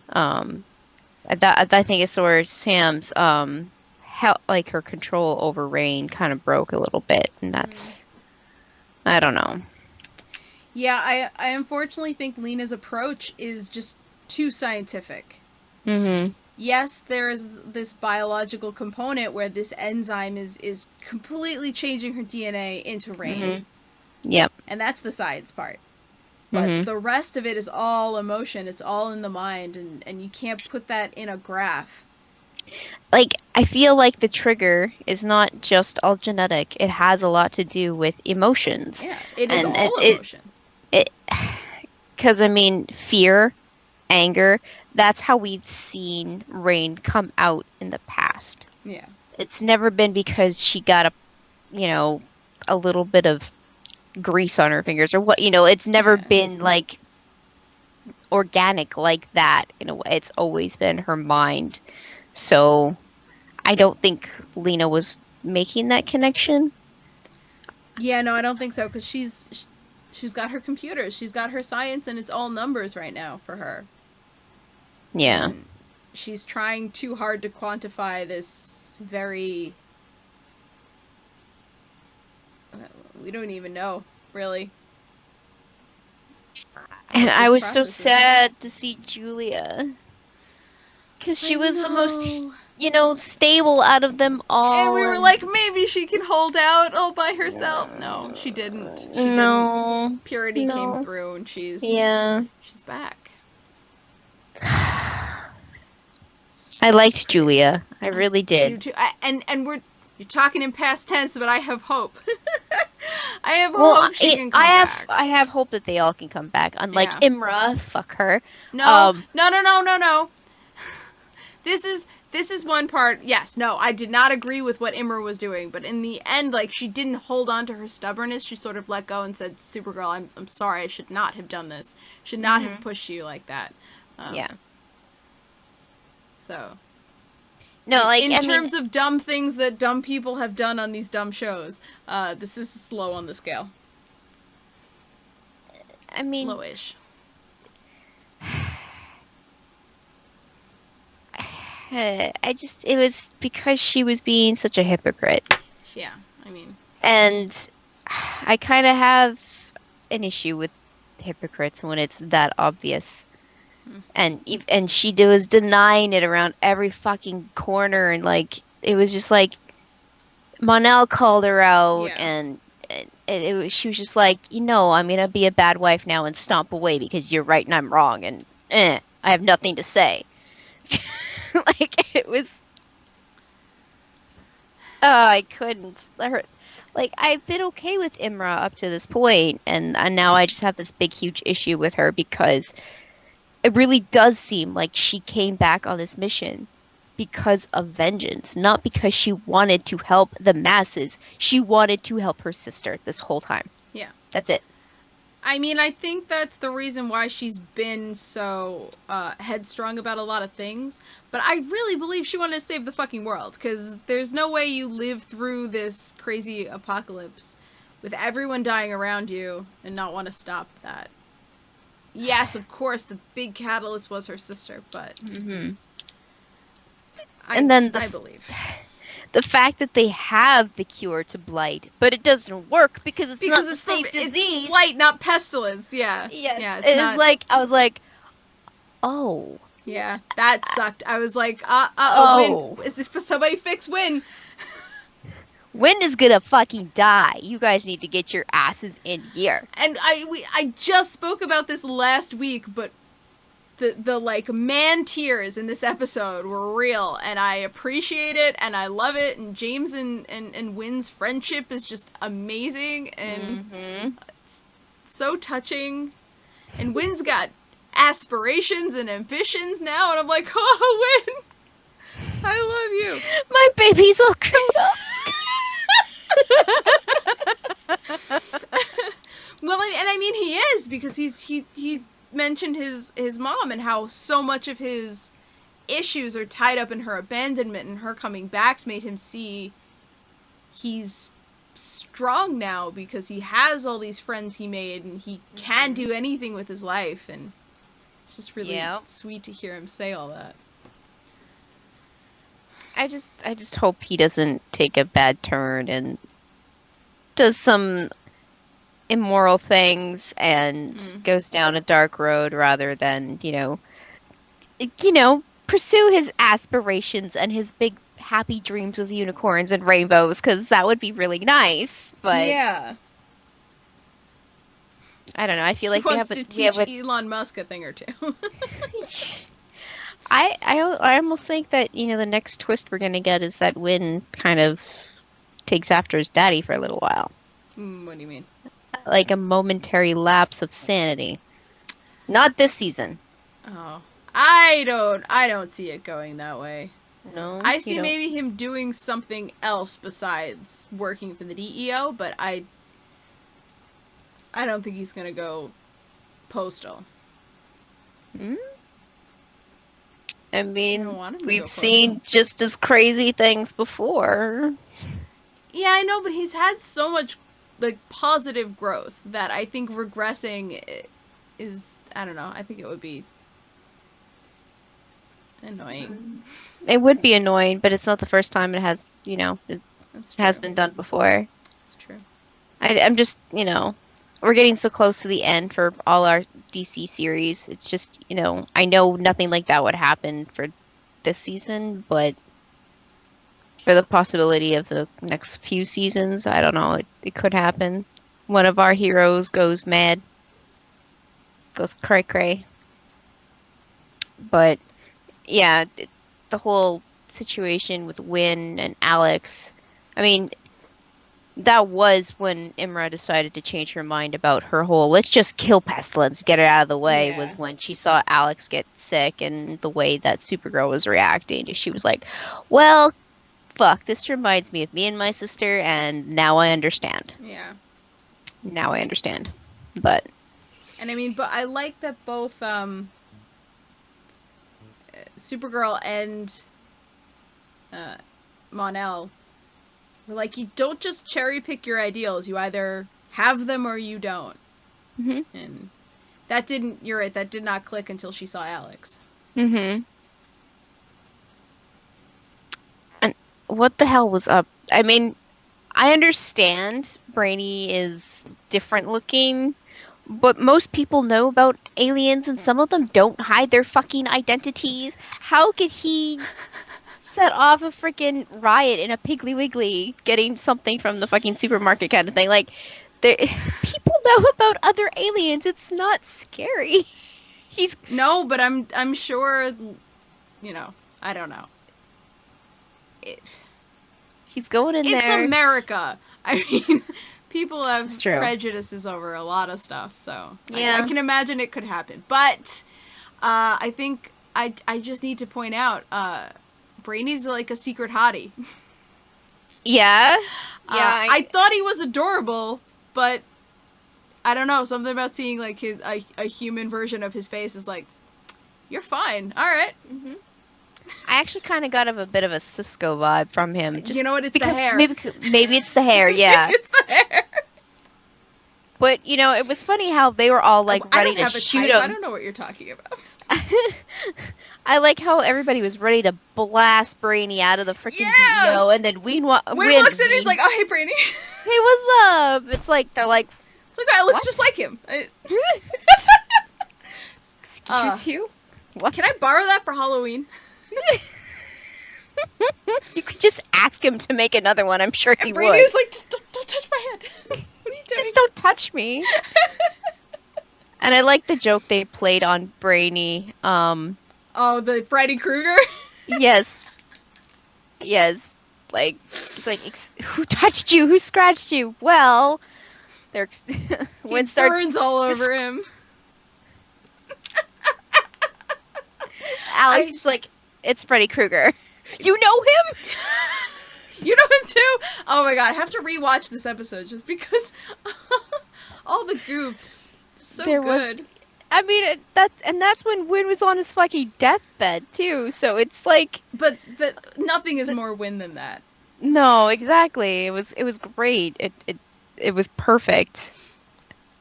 I think it's where Sam's like her control over Rain kind of broke a little bit, and that's I don't know. Yeah, I unfortunately think Lena's approach is just too scientific. Mm-hmm. Yes, there's this biological component where this enzyme is completely changing her DNA into Rain. Mm-hmm. Yep. And that's the science part. But the rest of it is all emotion. It's all in the mind, and you can't put that in a graph. Like, I feel like the trigger is not just all genetic. It has a lot to do with emotions. Yeah, it is all emotion. Because, I mean, fear, anger, that's how we've seen Rain come out in the past. Yeah. It's never been because she got a little bit of grease on her fingers or what, it's never been like organic like that in a way. It's always been her mind. So I don't think Lena was making that connection. Yeah, no, I don't think so, because she's got her computers, she's got her science, and it's all numbers right now for her. Yeah. And she's trying too hard to quantify this very... We don't even know, really. And I was so sad to see Julia. Because she was the most, stable out of them all. And we were like, maybe she can hold out all by herself. No, she didn't. She didn't. Purity came through, and she's back. I liked Julia. I really did. You're talking in past tense, but I have hope. I have hope she can come back. I have hope that they all can come back. Unlike Imra, fuck her. No. This is one part. Yes, no, I did not agree with what Imra was doing, but in the end, like, she didn't hold on to her stubbornness. She sort of let go and said, "Supergirl, I'm sorry. I should not have done this. Should not have pushed you like that." Yeah. So. No, like, in terms of dumb things that dumb people have done on these dumb shows, this is slow on the scale. I mean, lowish. It was because she was being such a hypocrite. Yeah, I mean. And I kind of have an issue with hypocrites when it's that obvious. And she was denying it around every fucking corner, and like it was just like Monel called her out, and she was just like, I'm gonna be a bad wife now and stomp away because you're right and I'm wrong, and I have nothing to say. Like, it was. Oh, I couldn't. Like, I've been okay with Imra up to this point, and now I just have this big, huge issue with her because it really does seem like she came back on this mission because of vengeance, not because she wanted to help the masses. She wanted to help her sister this whole time. Yeah. That's it. I mean, I think that's the reason why she's been so headstrong about a lot of things. But I really believe she wanted to save the fucking world, because there's no way you live through this crazy apocalypse with everyone dying around you and not want to stop that. Yes, of course, the big catalyst was her sister, but I believe. The fact that they have the cure to blight, but it doesn't work because it's not the same disease. It's blight, not pestilence. Yeah. Yeah. I was like, oh. Yeah, that sucked. I was like, Win. Is it somebody fix Win? Win is gonna fucking die. You guys need to get your asses in here. And I just spoke about this last week, but the like man tears in this episode were real, and I appreciate it and I love it, and James and Win's friendship is just amazing, and it's so touching, and Win's got aspirations and ambitions now, and I'm like, oh, Win, I love you. My baby's all grown up. Well, and I mean, he is, because he mentioned his mom and how so much of his issues are tied up in her abandonment, and her coming back's made him see he's strong now because he has all these friends he made, and he can do anything with his life, and it's just really sweet to hear him say all that. I just hope he doesn't take a bad turn and does some immoral things and goes down a dark road rather than, pursue his aspirations and his big happy dreams with unicorns and rainbows, because that would be really nice. But yeah, I don't know. I feel like he wants to teach Elon Musk a thing or two. I almost think that the next twist we're gonna get is that Win kind of takes after his daddy for a little while. What do you mean? Like a momentary lapse of sanity. Not this season. Oh, I don't see it going that way. No, I see maybe him doing something else besides working for the DEO, but I don't think he's gonna go postal. I mean, we've seen just as crazy things before. Yeah, I know, but he's had so much positive growth that I think regressing is, I don't know, I think it would be annoying. It would be annoying, but it's not the first time it has, it has been done before. That's true. I'm just, we're getting so close to the end for all our DC series. It's just, I know nothing like that would happen for this season, but for the possibility of the next few seasons, I don't know, it could happen. One of our heroes goes mad, goes cray-cray. But, yeah, the whole situation with Win and Alex, I mean, that was when Imra decided to change her mind about her whole, let's just kill Pestilence, get it out of the way, was when she saw Alex get sick and the way that Supergirl was reacting. She was like, well, fuck, this reminds me of me and my sister, and now I understand. Yeah. Now I understand. But I like that both Supergirl and Mon-El were like, you don't just cherry pick your ideals, you either have them or you don't. Mm-hmm. And you're right, that did not click until she saw Alex. Mm-hmm. And what the hell was up? I mean, I understand Brainy is different looking, but most people know about aliens and some of them don't hide their fucking identities. How could he set off a freaking riot in a Piggly Wiggly getting something from the fucking supermarket kind of thing? Like, people know about other aliens. It's not scary. No, but I'm sure, I don't know. He's going in there. It's America. I mean, people have prejudices over a lot of stuff, so I can imagine it could happen. But I think I just need to point out, Brainy's like a secret hottie. Yeah. Yeah. I thought he was adorable, but I don't know, something about seeing like a human version of his face is like, you're fine. All right. Mm-hmm. I actually kind of got a bit of a Cisco vibe from him. Just you know what? It's the hair. Maybe it's the hair, yeah. It's the hair. But, it was funny how they were all, like, ready to shoot him. I don't know what you're talking about. I like how everybody was ready to blast Brainy out of the freaking DEO, and then Win walks in, he's like, oh, hey, Brainy. Hey, what's up? It's like, they're like, it's like, it looks just like him. Excuse you? What? Can I borrow that for Halloween? You could just ask him to make another one. I'm sure he would. Brady was like, just don't touch my head. What are you doing? Just don't touch me. And I like the joke they played on Brainy. Oh, the Freddy Krueger? Yes. Yes. Like, it's like, who touched you? Who scratched you? Well, he burns all over him. Alex is like, it's Freddy Krueger. You know him? You know him too? Oh my god, I have to rewatch this episode just because all the goofs. So good. I mean, that's when Win was on his fucking deathbed too. So it's like, but nothing is more Win than that. No, exactly. It was great. It was perfect.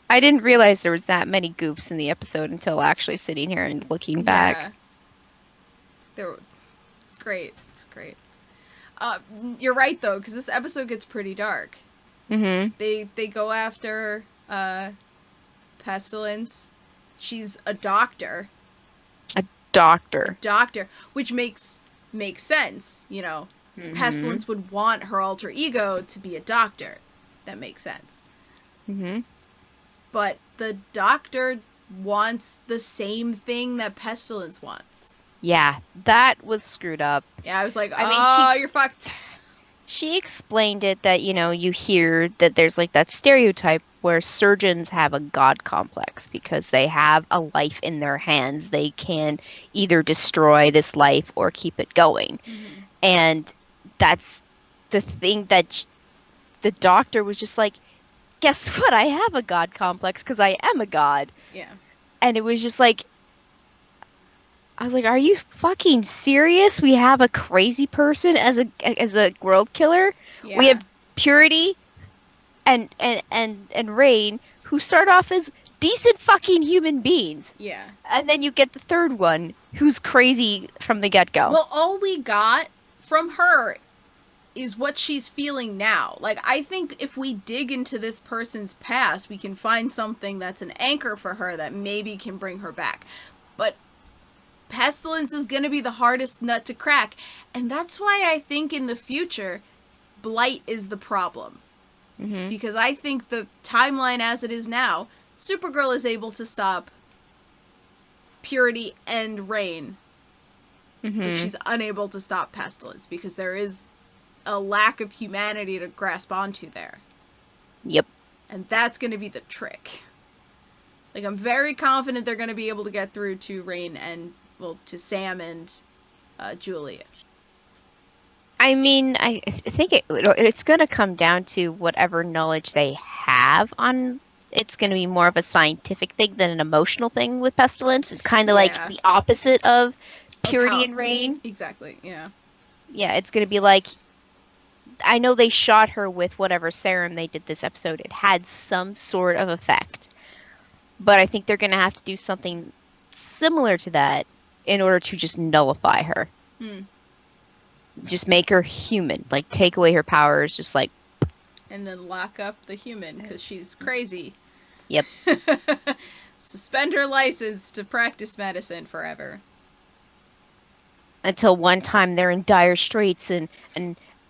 I didn't realize there was that many goofs in the episode until actually sitting here and looking back. It's great. It's great. You're right, though, because this episode gets pretty dark. Mm-hmm. They go after Pestilence. She's a doctor. A doctor. A doctor, which makes sense, you know. Mm-hmm. Pestilence would want her alter ego to be a doctor. That makes sense. Mm-hmm. But the doctor wants the same thing that Pestilence wants. Yeah, that was screwed up. Yeah, I was like, you're fucked. She explained it that, you know, you hear that there's like that stereotype where surgeons have a god complex because they have a life in their hands. They can either destroy this life or keep it going. Mm-hmm. And that's the thing that the doctor was just like, guess what? I have a god complex because I am a god. Yeah. And it was just like, I was like, are you fucking serious? We have a crazy person as a world killer? Yeah. We have Purity and Rain, who start off as decent fucking human beings. Yeah. And then you get the third one, who's crazy from the get-go. Well, all we got from her is what she's feeling now. Like, I think if we dig into this person's past, we can find something that's an anchor for her that maybe can bring her back. But Pestilence is going to be the hardest nut to crack. And that's why I think in the future, Blight is the problem. Mm-hmm. Because I think the timeline as it is now, Supergirl is able to stop Purity and Rain. Mm-hmm. But she's unable to stop Pestilence because there is a lack of humanity to grasp onto there. Yep. And that's going to be the trick. Like, I'm very confident they're going to be able to get through to Rain and, well, to Sam and Julia. I mean, I think it's going to come down to whatever knowledge they have on. It's going to be more of a scientific thing than an emotional thing with Pestilence. It's kind of like the opposite of Purity and Rain. Exactly, yeah. Yeah, it's going to be like, I know they shot her with whatever serum they did this episode. It had some sort of effect. But I think they're going to have to do something similar to that in order to just nullify her. Hmm. Just make her human. Like, take away her powers, just like... And then lock up the human, because she's crazy. Yep. Suspend her license to practice medicine forever. Until one time they're in dire straits, and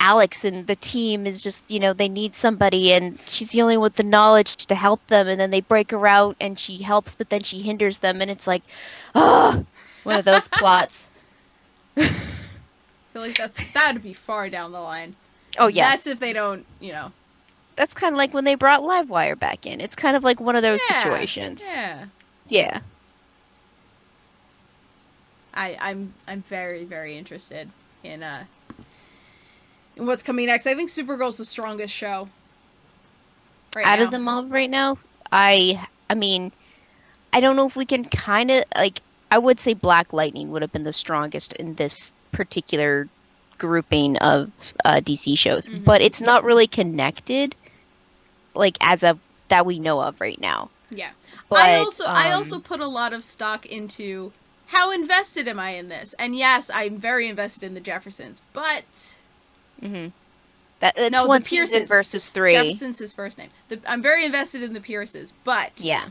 Alex and the team is just, you know, they need somebody, and she's the only one with the knowledge to help them, and then they break her out, and she helps, but then she hinders them, and it's like, one of those plots. I feel like that would be far down the line. Oh, yes. That's if they don't, you know. That's kind of like when they brought Livewire back in. It's kind of like one of those situations. Yeah. Yeah. I'm very, very interested in what's coming next. I think Supergirl's the strongest show out of them all right now. I mean, I don't know if we can kind of, like, I would say Black Lightning would have been the strongest in this particular grouping of DC shows, mm-hmm. but it's not really connected, like, as of that we know of right now. Yeah, but I also put a lot of stock into how invested am I in this, and yes, I'm very invested in the Jeffersons, but mm-hmm. That's no, one season versus 3. Jefferson's his first name. I'm very invested in the Pierces, but yeah,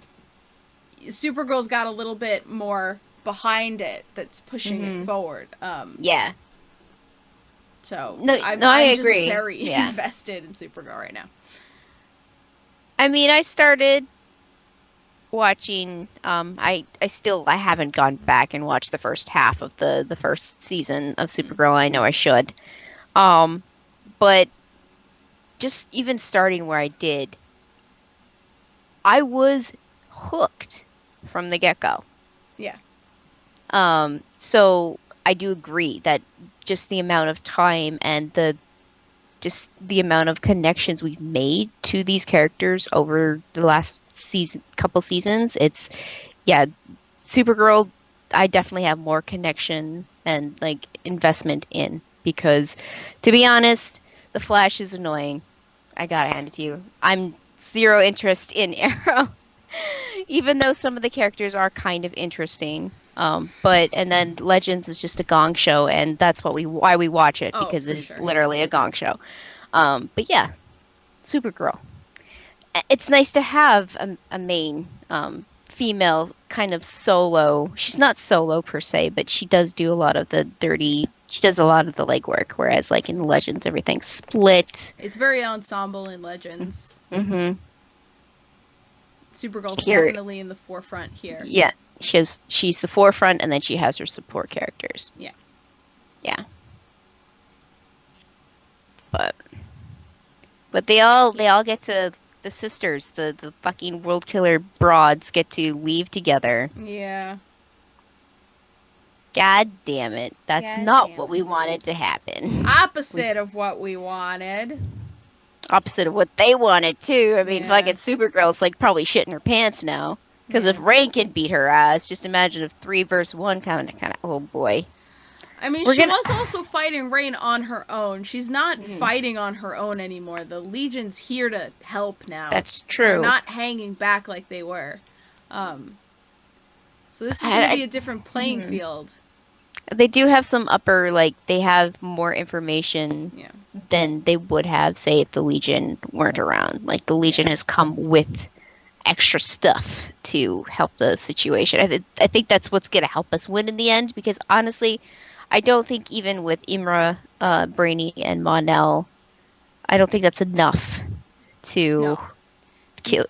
Supergirl's got a little bit more behind it that's pushing mm-hmm. it forward. Yeah. So I'm agree. Just very invested in Supergirl right now. I mean, I started watching. I haven't gone back and watched the first half of the first season of Supergirl. I know I should. But just even starting where I did, I was hooked from the get-go. Yeah. So I do agree that just the amount of time and the amount of connections we've made to these characters over the last couple seasons, Supergirl, I definitely have more connection and, like, investment in, because, to be honest, the Flash is annoying. I gotta hand it to you. I'm zero interest in Arrow. Even though some of the characters are kind of interesting. But and then Legends is just a gong show, and that's why we watch it, because it is literally a gong show. But yeah, Supergirl. It's nice to have a main female kind of solo. She's not solo per se, but she does do a lot of the dirty. She does a lot of the legwork, whereas like in Legends, everything's split. It's very ensemble in Legends. Mm-hmm. Supergirl's definitely in the forefront here. Yeah, she's the forefront, and then she has her support characters. Yeah. Yeah. But they all get to, the sisters, the fucking world killer broads get to leave together. Yeah. God damn it. That's not what we wanted to happen. Opposite of what we wanted. Opposite of what they wanted, too. I mean, fucking Supergirl's, like, probably shitting her pants now. Because if Rain can beat her ass, just imagine if 3 versus 1 kind of, oh boy. I mean, she was also fighting Rain on her own. She's not fighting on her own anymore. The Legion's here to help now. That's true. They're not hanging back like they were. So this is going to be a different playing field. They do have some upper, like, they have more information than they would have, say, if the Legion weren't around. Like, the Legion has come with extra stuff to help the situation. I think that's what's going to help us win in the end, because honestly, I don't think even with Imra, Brainy, and Mon-El, I don't think that's enough to kill.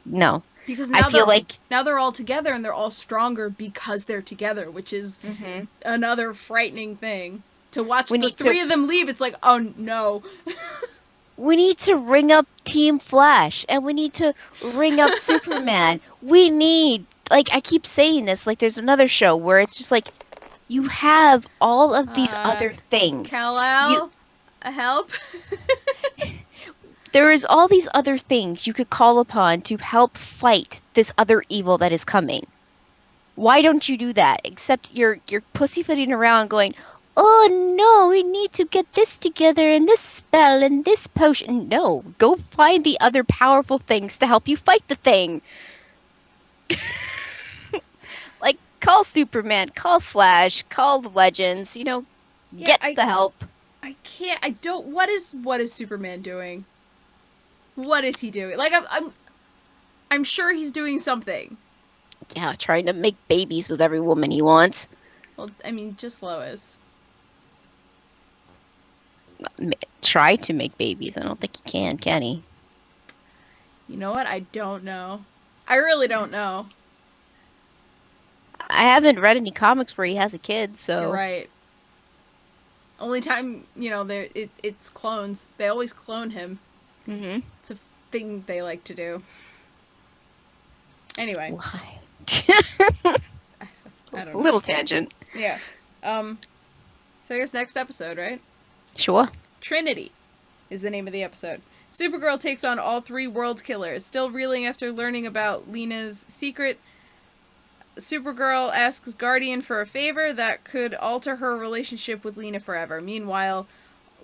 No. Because now they're all together, and they're all stronger because they're together, which is another frightening thing. To watch the 3 of them leave, it's like, oh no. We need to ring up Team Flash, and we need to ring up Superman. We need, like, I keep saying this, like, there's another show where it's just like, you have all of these other things. Kal-El, help? There is all these other things you could call upon to help fight this other evil that is coming. Why don't you do that? Except you're pussyfooting around going, oh no, we need to get this together and this spell and this potion. No, go find the other powerful things to help you fight the thing. Like, call Superman, call Flash, call the Legends, get the help. What is Superman doing? What is he doing? Like, I'm sure he's doing something. Yeah, trying to make babies with every woman he wants. Well, I mean, just Lois. Try to make babies. I don't think he can he? You know what? I don't know. I really don't know. I haven't read any comics where he has a kid, so... You're right. Only time, it's clones. They always clone him. Mm-hmm. It's a thing they like to do. Anyway. Why? I don't know. Little tangent. Yeah. So I guess next episode, right? Sure. Trinity is the name of the episode. Supergirl takes on all 3 world killers. Still reeling after learning about Lena's secret, Supergirl asks Guardian for a favor that could alter her relationship with Lena forever. Meanwhile,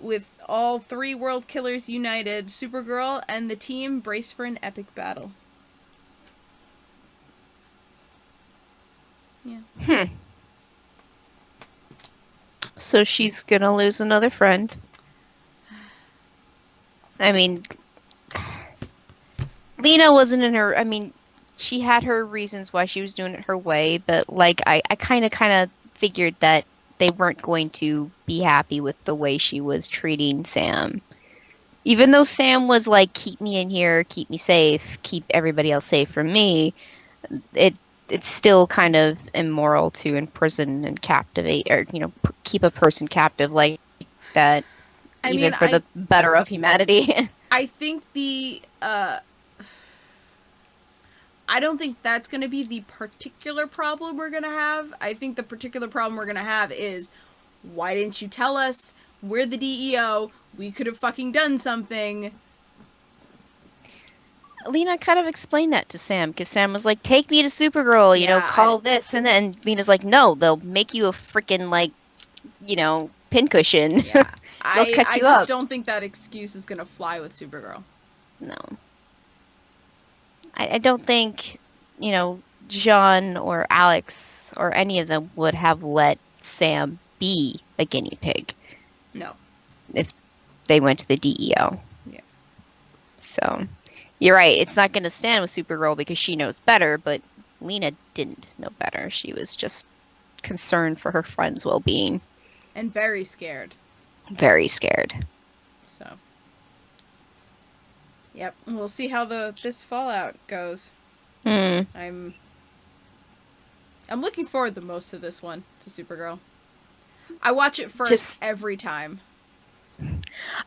with all 3 world killers united, Supergirl and the team brace for an epic battle. Yeah. So she's gonna lose another friend. I mean, Lena wasn't in her... I mean, she had her reasons why she was doing it her way, but, like, I kind of figured that they weren't going to be happy with the way she was treating Sam. Even though Sam was like, keep me in here, keep me safe, keep everybody else safe from me, it's still kind of immoral to imprison and captivate, or, keep a person captive like that, for the better of humanity. I think I don't think that's going to be the particular problem we're going to have. I think the particular problem we're going to have is, why didn't you tell us? We're the DEO. We could have fucking done something. Lena kind of explained that to Sam, because Sam was like, take me to Supergirl, call this. And then Lena's like, no, they'll make you a freaking, pincushion. Yeah. They'll cut you I just up. don't think that excuse is going to fly with Supergirl. No. I don't think, John or Alex parents or any of them would have let Sam be a guinea pig. No. If they went to the DEO. Yeah. So, you're right. It's not going to stand with Supergirl because she knows better, but Lena didn't know better. She was just concerned for her friend's well-being. And very scared. Very scared. So. Yep. We'll see how this Fallout goes. I'm looking forward the most to this one, to Supergirl. I watch it first every time.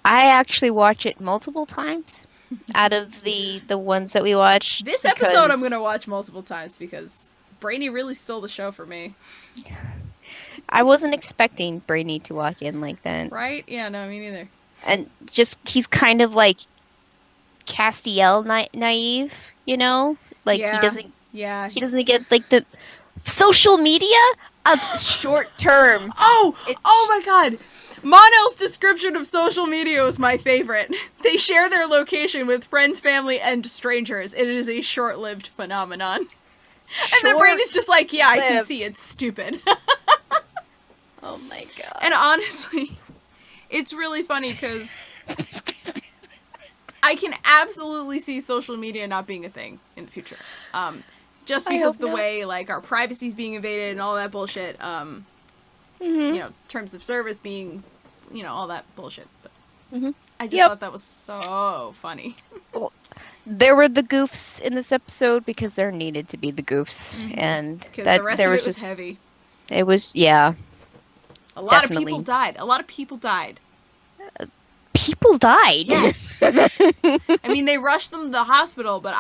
I actually watch it multiple times out of the ones that we watch. This episode I'm going to watch multiple times because Brainy really stole the show for me. I wasn't expecting Brainy to walk in like that. Right? Yeah, no, me neither. And just, he's kind of like Castiel naive, you know? Like, he doesn't get, like, the social media of short term. Oh my god! Monel's description of social media was my favorite. They share their location with friends, family, and strangers. It is a short-lived phenomenon. And then Brady's just like, yeah, I can see it's stupid. Oh my god. And honestly, it's really funny because I can absolutely see social media not being a thing in the future. Just because the way, like, our privacy's being invaded and all that bullshit, you know, terms of service being, you know, all that bullshit. But I just thought that was so funny. Well, there were the goofs in this episode because there needed to be the goofs. And because the rest of it was heavy. It was, yeah. A lot of people died. A lot of people died. People died? Yeah. I mean, they rushed them to the hospital, but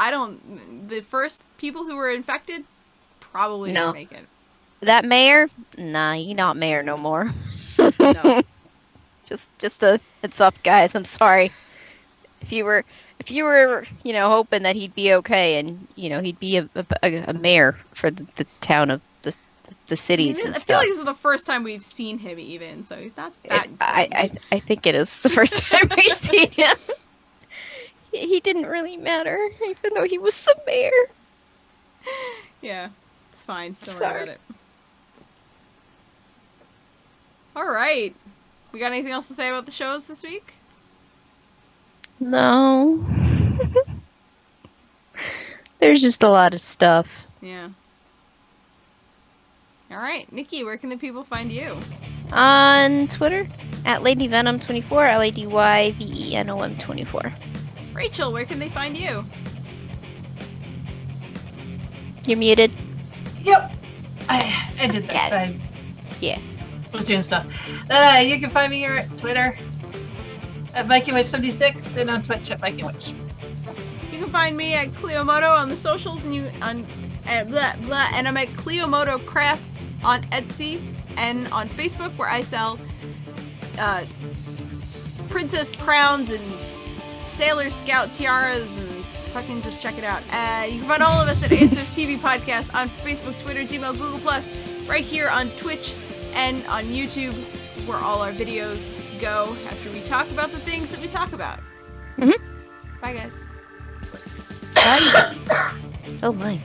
the first people who were infected probably didn't make it. That mayor? Nah, he not mayor no more. No. Just a heads up, guys. I'm sorry. If you were, you know, hoping that he'd be okay and, you know, he'd be a mayor for the town of the cities. I feel like this is the first time we've seen him even, so he's not that important. I think it is the first time we've seen him. He didn't really matter, even though he was the mayor. Yeah, it's fine. Don't worry about it. Alright. We got anything else to say about the shows this week? No. There's just a lot of stuff. Yeah. Alright, Nikki, where can the people find you? On Twitter, at LadyVenom24, LadyVenom24. Rachel, where can they find you? You're muted. Yep. I did that, so I was doing stuff. You can find me here at Twitter at VikingWitch76 and on Twitch at VikingWitch. You can find me at Cleomoto on the socials and and I'm at Cleomoto Crafts on Etsy and on Facebook, where I sell princess crowns and Sailor Scout tiaras, and fucking just check it out. You can find all of us at ASF TV Podcast on Facebook, Twitter, Gmail, Google+, right here on Twitch and on YouTube, where all our videos go after we talk about the things that we talk about. Bye, guys. Bye. Oh my.